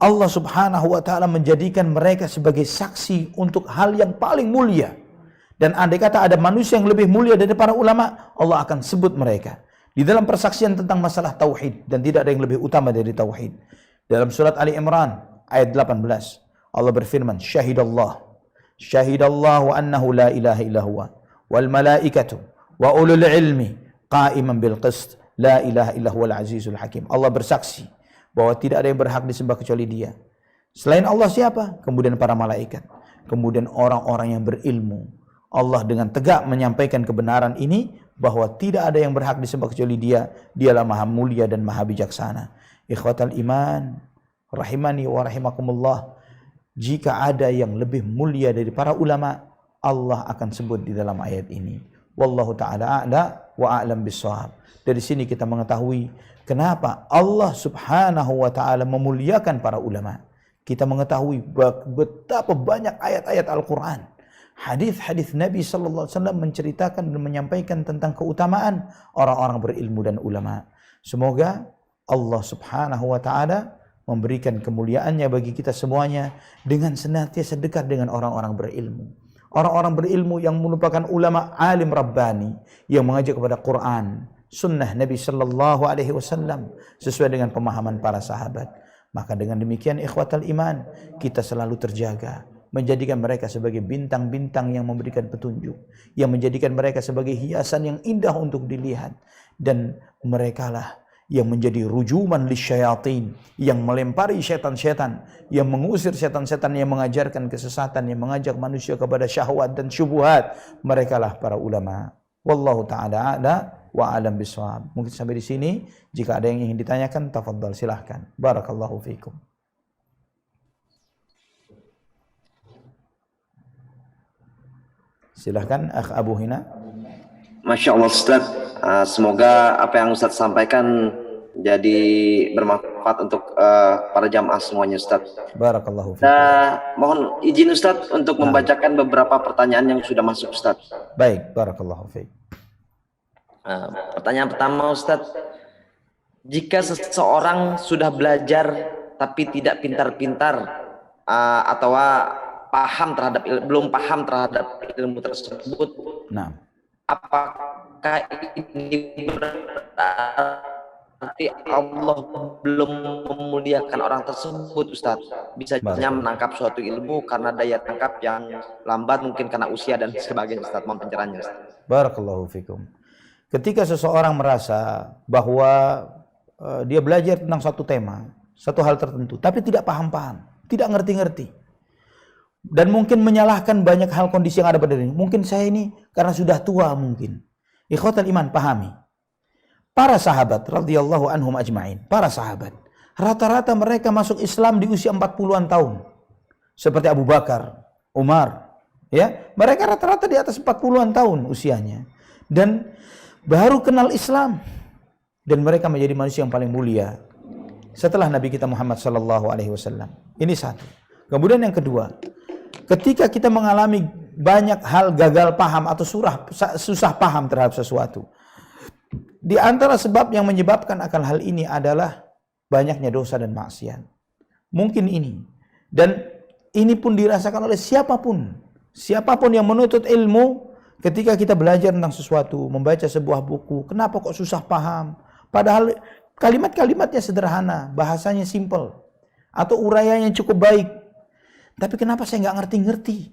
Allah Subhanahu wa taala menjadikan mereka sebagai saksi untuk hal yang paling mulia. Dan andai kata ada manusia yang lebih mulia dari para ulama, Allah akan sebut mereka di dalam persaksian tentang masalah tauhid, dan tidak ada yang lebih utama dari tauhid. Dalam surat Ali Imran ayat 18, Allah berfirman, Syahidallahu annahu la ilaha illa huwa wal malaikatu wa ulul ilmi qa'iman bil qist la ilaha illa huwal azizul hakim. Allah bersaksi bahwa tidak ada yang berhak disembah kecuali Dia. Selain Allah siapa? Kemudian para malaikat, kemudian orang-orang yang berilmu. Allah dengan tegak menyampaikan kebenaran ini, bahwa tidak ada yang berhak disembah kecuali Dia. Dialah Maha Mulia dan Maha Bijaksana. Ikhwatal iman, rahimani wa rahimakumullah, jika ada yang lebih mulia dari para ulama, Allah akan sebut di dalam ayat ini. Wallahu ta'ala a'la wa a'lam bissawab. Dari sini kita mengetahui kenapa Allah Subhanahu wa ta'ala memuliakan para ulama. Kita mengetahui betapa banyak ayat-ayat Al-Quran, hadis-hadis Nabi sallallahu alaihi wasallam menceritakan dan menyampaikan tentang keutamaan orang-orang berilmu dan ulama. Semoga Allah Subhanahu wa taala memberikan kemuliaannya bagi kita semuanya dengan senantiasa dekat dengan orang-orang berilmu. Orang-orang berilmu yang merupakan ulama alim rabbani yang mengajak kepada Quran, sunnah Nabi sallallahu alaihi wasallam sesuai dengan pemahaman para sahabat. Maka dengan demikian ikhwatal iman, kita selalu terjaga, menjadikan mereka sebagai bintang-bintang yang memberikan petunjuk, yang menjadikan mereka sebagai hiasan yang indah untuk dilihat, dan merekalah yang menjadi rujuman lisyayatin, yang melempari setan-setan, yang mengusir setan-setan yang mengajarkan kesesatan, yang mengajak manusia kepada syahwat dan syubhat. Merekalah para ulama. Wallahu ta'ala a'la wa a'lam bishawab. Mungkin sampai di sini. Jika ada yang ingin ditanyakan, tafadhal, silahkan. Barakallahu fiikum. Silahkan Akh Abu Hina. Masya Allah Ustaz, semoga apa yang Ustaz sampaikan jadi bermanfaat untuk para jamaah semuanya Ustaz. Barakallahu fiikum. Mohon izin Ustaz untuk membacakan beberapa pertanyaan yang sudah masuk Ustaz. Baik, barakallahu fiik. Pertanyaan pertama Ustaz, jika seseorang sudah belajar tapi tidak pintar-pintar atau belum paham terhadap ilmu tersebut, Nah, apakah ini berarti Allah belum memuliakan orang tersebut Ustaz? Bisa menangkap suatu ilmu karena daya tangkap yang lambat, mungkin karena usia dan sebagainya Ustaz. Mohon pencerahannya Ustaz. barakallahu fikum. Ketika seseorang merasa bahwa dia belajar tentang satu tema, satu hal tertentu, tapi tidak paham-paham, tidak ngerti-ngerti, dan mungkin menyalahkan banyak hal kondisi yang ada pada diri. Mungkin saya ini karena sudah tua mungkin. Ikhwatal iman, pahami. Para sahabat radhiyallahu anhum ajma'in, para sahabat, rata-rata mereka masuk Islam di usia 40-an tahun. Seperti Abu Bakar, Umar, ya. Mereka rata-rata di atas 40-an tahun usianya. Dan baru kenal Islam, dan mereka menjadi manusia yang paling mulia setelah Nabi kita Muhammad sallallahu alaihi wasallam. Ini satu. Kemudian yang kedua, ketika kita mengalami banyak hal gagal paham atau susah paham terhadap sesuatu, di antara sebab yang menyebabkan akan hal ini adalah banyaknya dosa dan maksiat. Mungkin ini, dan ini pun dirasakan oleh siapapun yang menuntut ilmu. Ketika kita belajar tentang sesuatu, membaca sebuah buku, kenapa kok susah paham? Padahal kalimat-kalimatnya sederhana, bahasanya simple, atau uraiannya cukup baik. Tapi kenapa saya nggak ngerti-ngerti?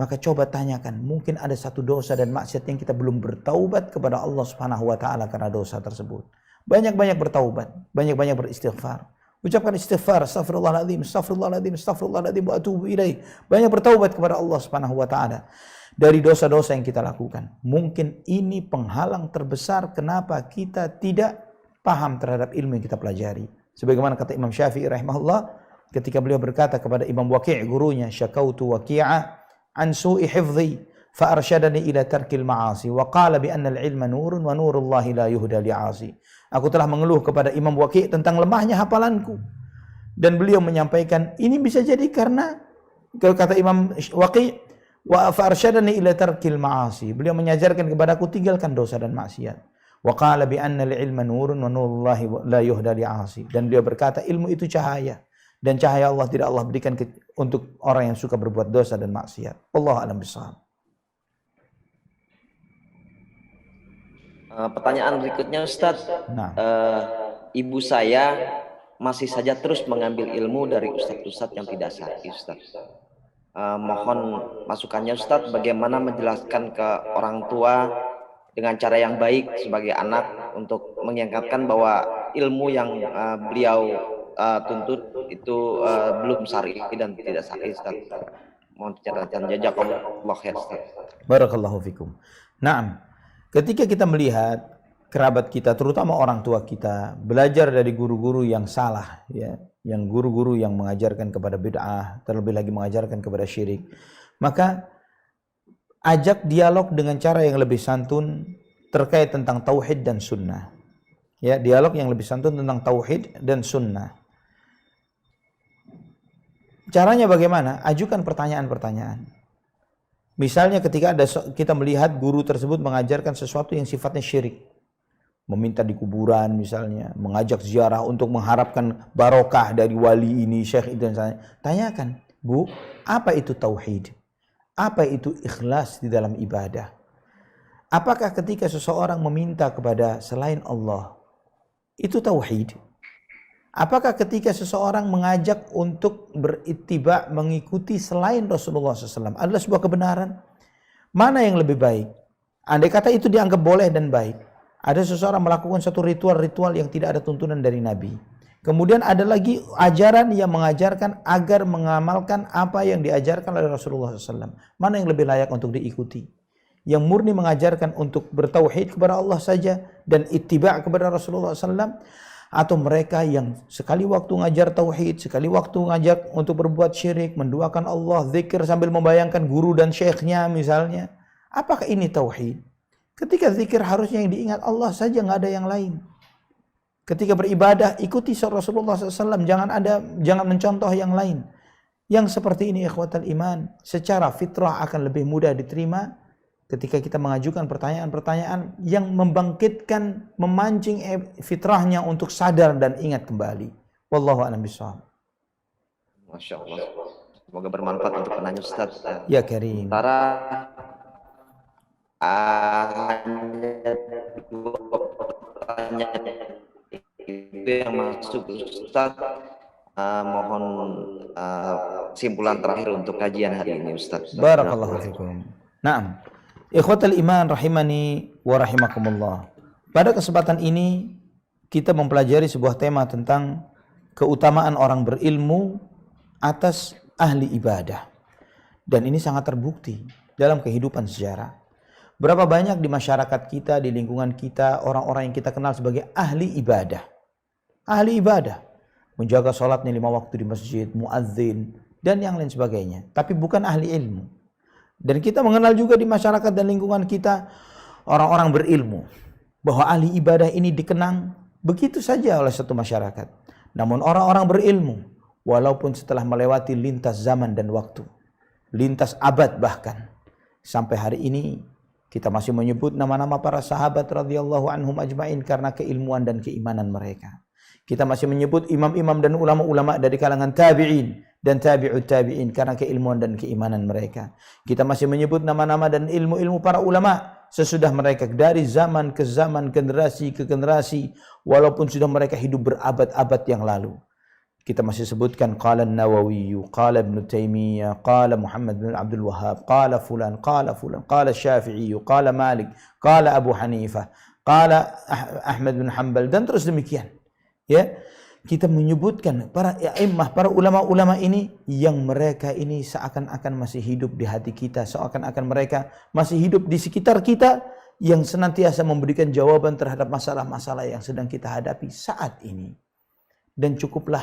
Maka coba tanyakan, mungkin ada satu dosa dan maksiat yang kita belum bertaubat kepada Allah Subhanahu wa taala karena dosa tersebut. Banyak-banyak bertaubat, banyak-banyak beristighfar. Ucapkan istighfar, astaghfirullahaladzim, astaghfirullahaladzim, astaghfirullahaladzim, wa atubu ilaih. Banyak bertaubat kepada Allah Subhanahu wa taala dari dosa-dosa yang kita lakukan. Mungkin ini penghalang terbesar kenapa kita tidak paham terhadap ilmu yang kita pelajari. Sebagaimana kata Imam Syafi'i rahimahullah ketika beliau berkata kepada Imam Waqi' gurunya, syakautu Waqi'a an su'i hifdhi fa arsyadani ila tarkil ma'asi wa qala bi anna al-ilma nurun wa nurullahi la yuhda li'asi. Aku telah mengeluh kepada Imam Waqi' tentang lemahnya hafalanku. Dan beliau menyampaikan, ini bisa jadi karena, kata Imam Waqi', wa farsyadani ila tarkil ma'asi. Beliau mengajarkan kepadaku tinggalkan dosa dan maksiat. Wa qala bi anna al-ilma nurun wa nurullahi la yuhda li'asi. Dan beliau berkata, ilmu itu cahaya. Dan cahaya Allah tidak Allah berikan untuk orang yang suka berbuat dosa dan maksiat. Wallahu a'lam bishawab. Pertanyaan berikutnya Ustaz, Nah. Ibu saya masih saja terus mengambil ilmu dari ustadz-ustadz yang tidak syar'i Ustaz. Mohon masukannya Ustaz, bagaimana menjelaskan ke orang tua dengan cara yang baik sebagai anak untuk mengingatkan bahwa ilmu yang beliau tuntut itu belum syar'i dan tidak syar'i Ustaz. Mohon penjelasan, jazakallahu khair Ustaz. Barakallahu fikum. Naam. Ketika kita melihat kerabat kita, terutama orang tua kita, belajar dari guru-guru yang salah, ya, yang guru-guru yang mengajarkan kepada bid'ah, terlebih lagi mengajarkan kepada syirik, maka ajak dialog dengan cara yang lebih santun terkait tentang tauhid dan sunnah. Ya, dialog yang lebih santun tentang tauhid dan sunnah. Caranya bagaimana? Ajukan pertanyaan-pertanyaan. Misalnya ketika kita melihat guru tersebut mengajarkan sesuatu yang sifatnya syirik, meminta di kuburan misalnya, mengajak ziarah untuk mengharapkan barokah dari wali ini, syekh itu, dan tanyakan, Bu, apa itu tauhid? Apa itu ikhlas di dalam ibadah? Apakah ketika seseorang meminta kepada selain Allah, itu tauhid? Apakah ketika seseorang mengajak untuk berittiba, mengikuti selain Rasulullah SAW adalah sebuah kebenaran? Mana yang lebih baik? Andai kata itu dianggap boleh dan baik, ada seseorang melakukan satu ritual-ritual yang tidak ada tuntunan dari Nabi. Kemudian ada lagi ajaran yang mengajarkan agar mengamalkan apa yang diajarkan oleh Rasulullah SAW. Mana yang lebih layak untuk diikuti? Yang murni mengajarkan untuk bertauhid kepada Allah saja dan ittiba kepada Rasulullah SAW, atau mereka yang sekali waktu ngajar tauhid, sekali waktu ngajak untuk berbuat syirik, menduakan Allah, zikir sambil membayangkan guru dan syekhnya misalnya. Apakah ini tauhid? Ketika zikir harusnya yang diingat Allah saja, nggak ada yang lain. Ketika beribadah ikuti Rasulullah SAW, jangan mencontoh yang lain. Yang seperti ini ikhwatal iman, secara fitrah akan lebih mudah diterima ketika kita mengajukan pertanyaan-pertanyaan yang membangkitkan, memancing fitrahnya untuk sadar dan ingat kembali. Wallahu a'lam bishawab. Masya Allah. Semoga bermanfaat untuk penanya Ustaz. Ya Karim. Sementara hanya 2 pertanyaan itu yang masuk Ustaz. Mohon simpulan terakhir untuk kajian hari ini Ustaz. Barakallahu fikum. Naam. Ikhwatal iman rahimani wa rahimakumullah. Pada kesempatan ini kita mempelajari sebuah tema tentang keutamaan orang berilmu atas ahli ibadah. Dan ini sangat terbukti dalam kehidupan sejarah. Berapa banyak di masyarakat kita, di lingkungan kita, orang-orang yang kita kenal sebagai ahli ibadah. Ahli ibadah. Menjaga sholatnya 5 waktu di masjid, muadzin, dan yang lain sebagainya. Tapi bukan ahli ilmu. Dan kita mengenal juga di masyarakat dan lingkungan kita orang-orang berilmu. Bahwa ahli ibadah ini dikenang begitu saja oleh satu masyarakat. Namun orang-orang berilmu, walaupun setelah melewati lintas zaman dan waktu, lintas abad bahkan, sampai hari ini kita masih menyebut nama-nama para sahabat radhiyallahu anhum ajma'in karena keilmuan dan keimanan mereka. Kita masih menyebut imam-imam dan ulama-ulama dari kalangan tabi'in dan tabi'ut tabi'in karena keilmuan dan keimanan mereka. Kita masih menyebut nama-nama dan ilmu-ilmu para ulama sesudah mereka dari zaman ke zaman, generasi ke generasi, walaupun sudah mereka hidup berabad-abad yang lalu. Kita masih sebutkan qala an-Nawawi, qala Ibnu Taimiyah, qala Muhammad bin Abdul Wahhab, qala fulan, qala Syafi'i, qala Malik, qala Abu Hanifah, qala Ahmad bin Hanbal, dan terus demikian. Ya, kita menyebutkan para a'immah, para ulama-ulama ini yang mereka ini seakan-akan masih hidup di hati kita, seakan-akan mereka masih hidup di sekitar kita, yang senantiasa memberikan jawaban terhadap masalah-masalah yang sedang kita hadapi saat ini. Dan cukuplah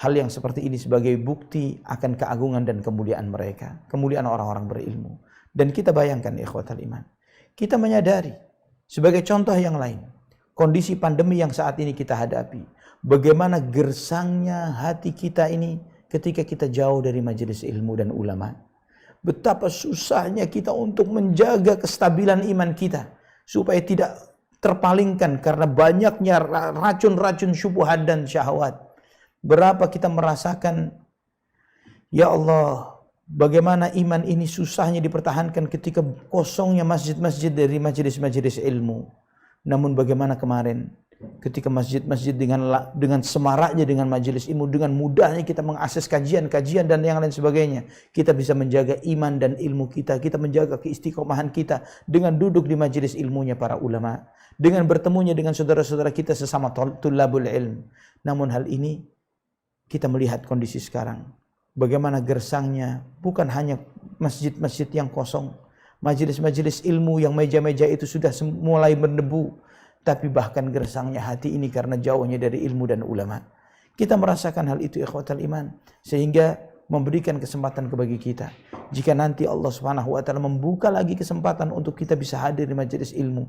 hal yang seperti ini sebagai bukti akan keagungan dan kemuliaan mereka, kemuliaan orang-orang berilmu. Dan kita bayangkan ikhwatal iman, kita menyadari sebagai contoh yang lain, kondisi pandemi yang saat ini kita hadapi, bagaimana gersangnya hati kita ini ketika kita jauh dari majelis ilmu dan ulama. Betapa susahnya kita untuk menjaga kestabilan iman kita supaya tidak terpalingkan karena banyaknya racun-racun syubhat dan syahwat. Berapa kita merasakan, ya Allah, bagaimana iman ini susahnya dipertahankan ketika kosongnya masjid-masjid dari majelis-majelis ilmu. Namun bagaimana kemarin ketika masjid-masjid dengan semaraknya dengan majelis ilmu, dengan mudahnya kita mengakses kajian-kajian dan yang lain sebagainya, kita bisa menjaga iman dan ilmu kita, kita menjaga keistiqomahan kita dengan duduk di majelis ilmunya para ulama, dengan bertemunya dengan saudara-saudara kita sesama tulabul ilm. Namun hal ini kita melihat kondisi sekarang, bagaimana gersangnya bukan hanya masjid-masjid yang kosong, majelis-majelis ilmu yang meja-meja itu sudah mulai berdebu, tapi bahkan gersangnya hati ini karena jauhnya dari ilmu dan ulama. Kita merasakan hal itu ikhwatal iman, sehingga memberikan kesempatan bagi kita. Jika nanti Allah Subhanahu wa taala membuka lagi kesempatan untuk kita bisa hadir di majelis ilmu,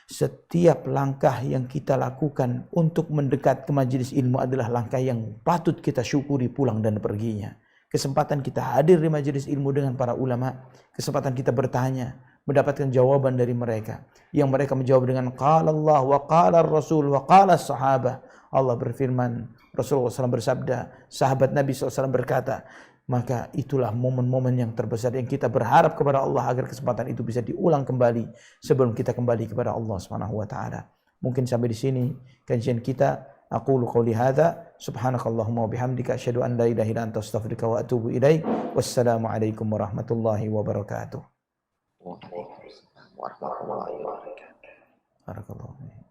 setiap langkah yang kita lakukan untuk mendekat ke majelis ilmu adalah langkah yang patut kita syukuri pulang dan perginya. Kesempatan kita hadir di majelis ilmu dengan para ulama, kesempatan kita bertanya, mendapatkan jawaban dari mereka, yang mereka menjawab dengan qala Allah wa qala Rasul wa qala sahabah. Allah berfirman, Rasulullah SAW bersabda, sahabat Nabi SAW berkata. Maka itulah momen-momen yang terbesar yang kita berharap kepada Allah agar kesempatan itu bisa diulang kembali sebelum kita kembali kepada Allah Subhanahu wa taala. Mungkin sampai di sini kajian kita. Aqulu qouli hadza subhanakallahumma wa bihamdika asyhadu an la ilaha illa anta astaghfiruka wa atubu ilaik. Wassalamu alaikum warahmatullahi wabarakatuh. Waalaikumsalam warahmatullahi wabarakatuh. Barakallahu.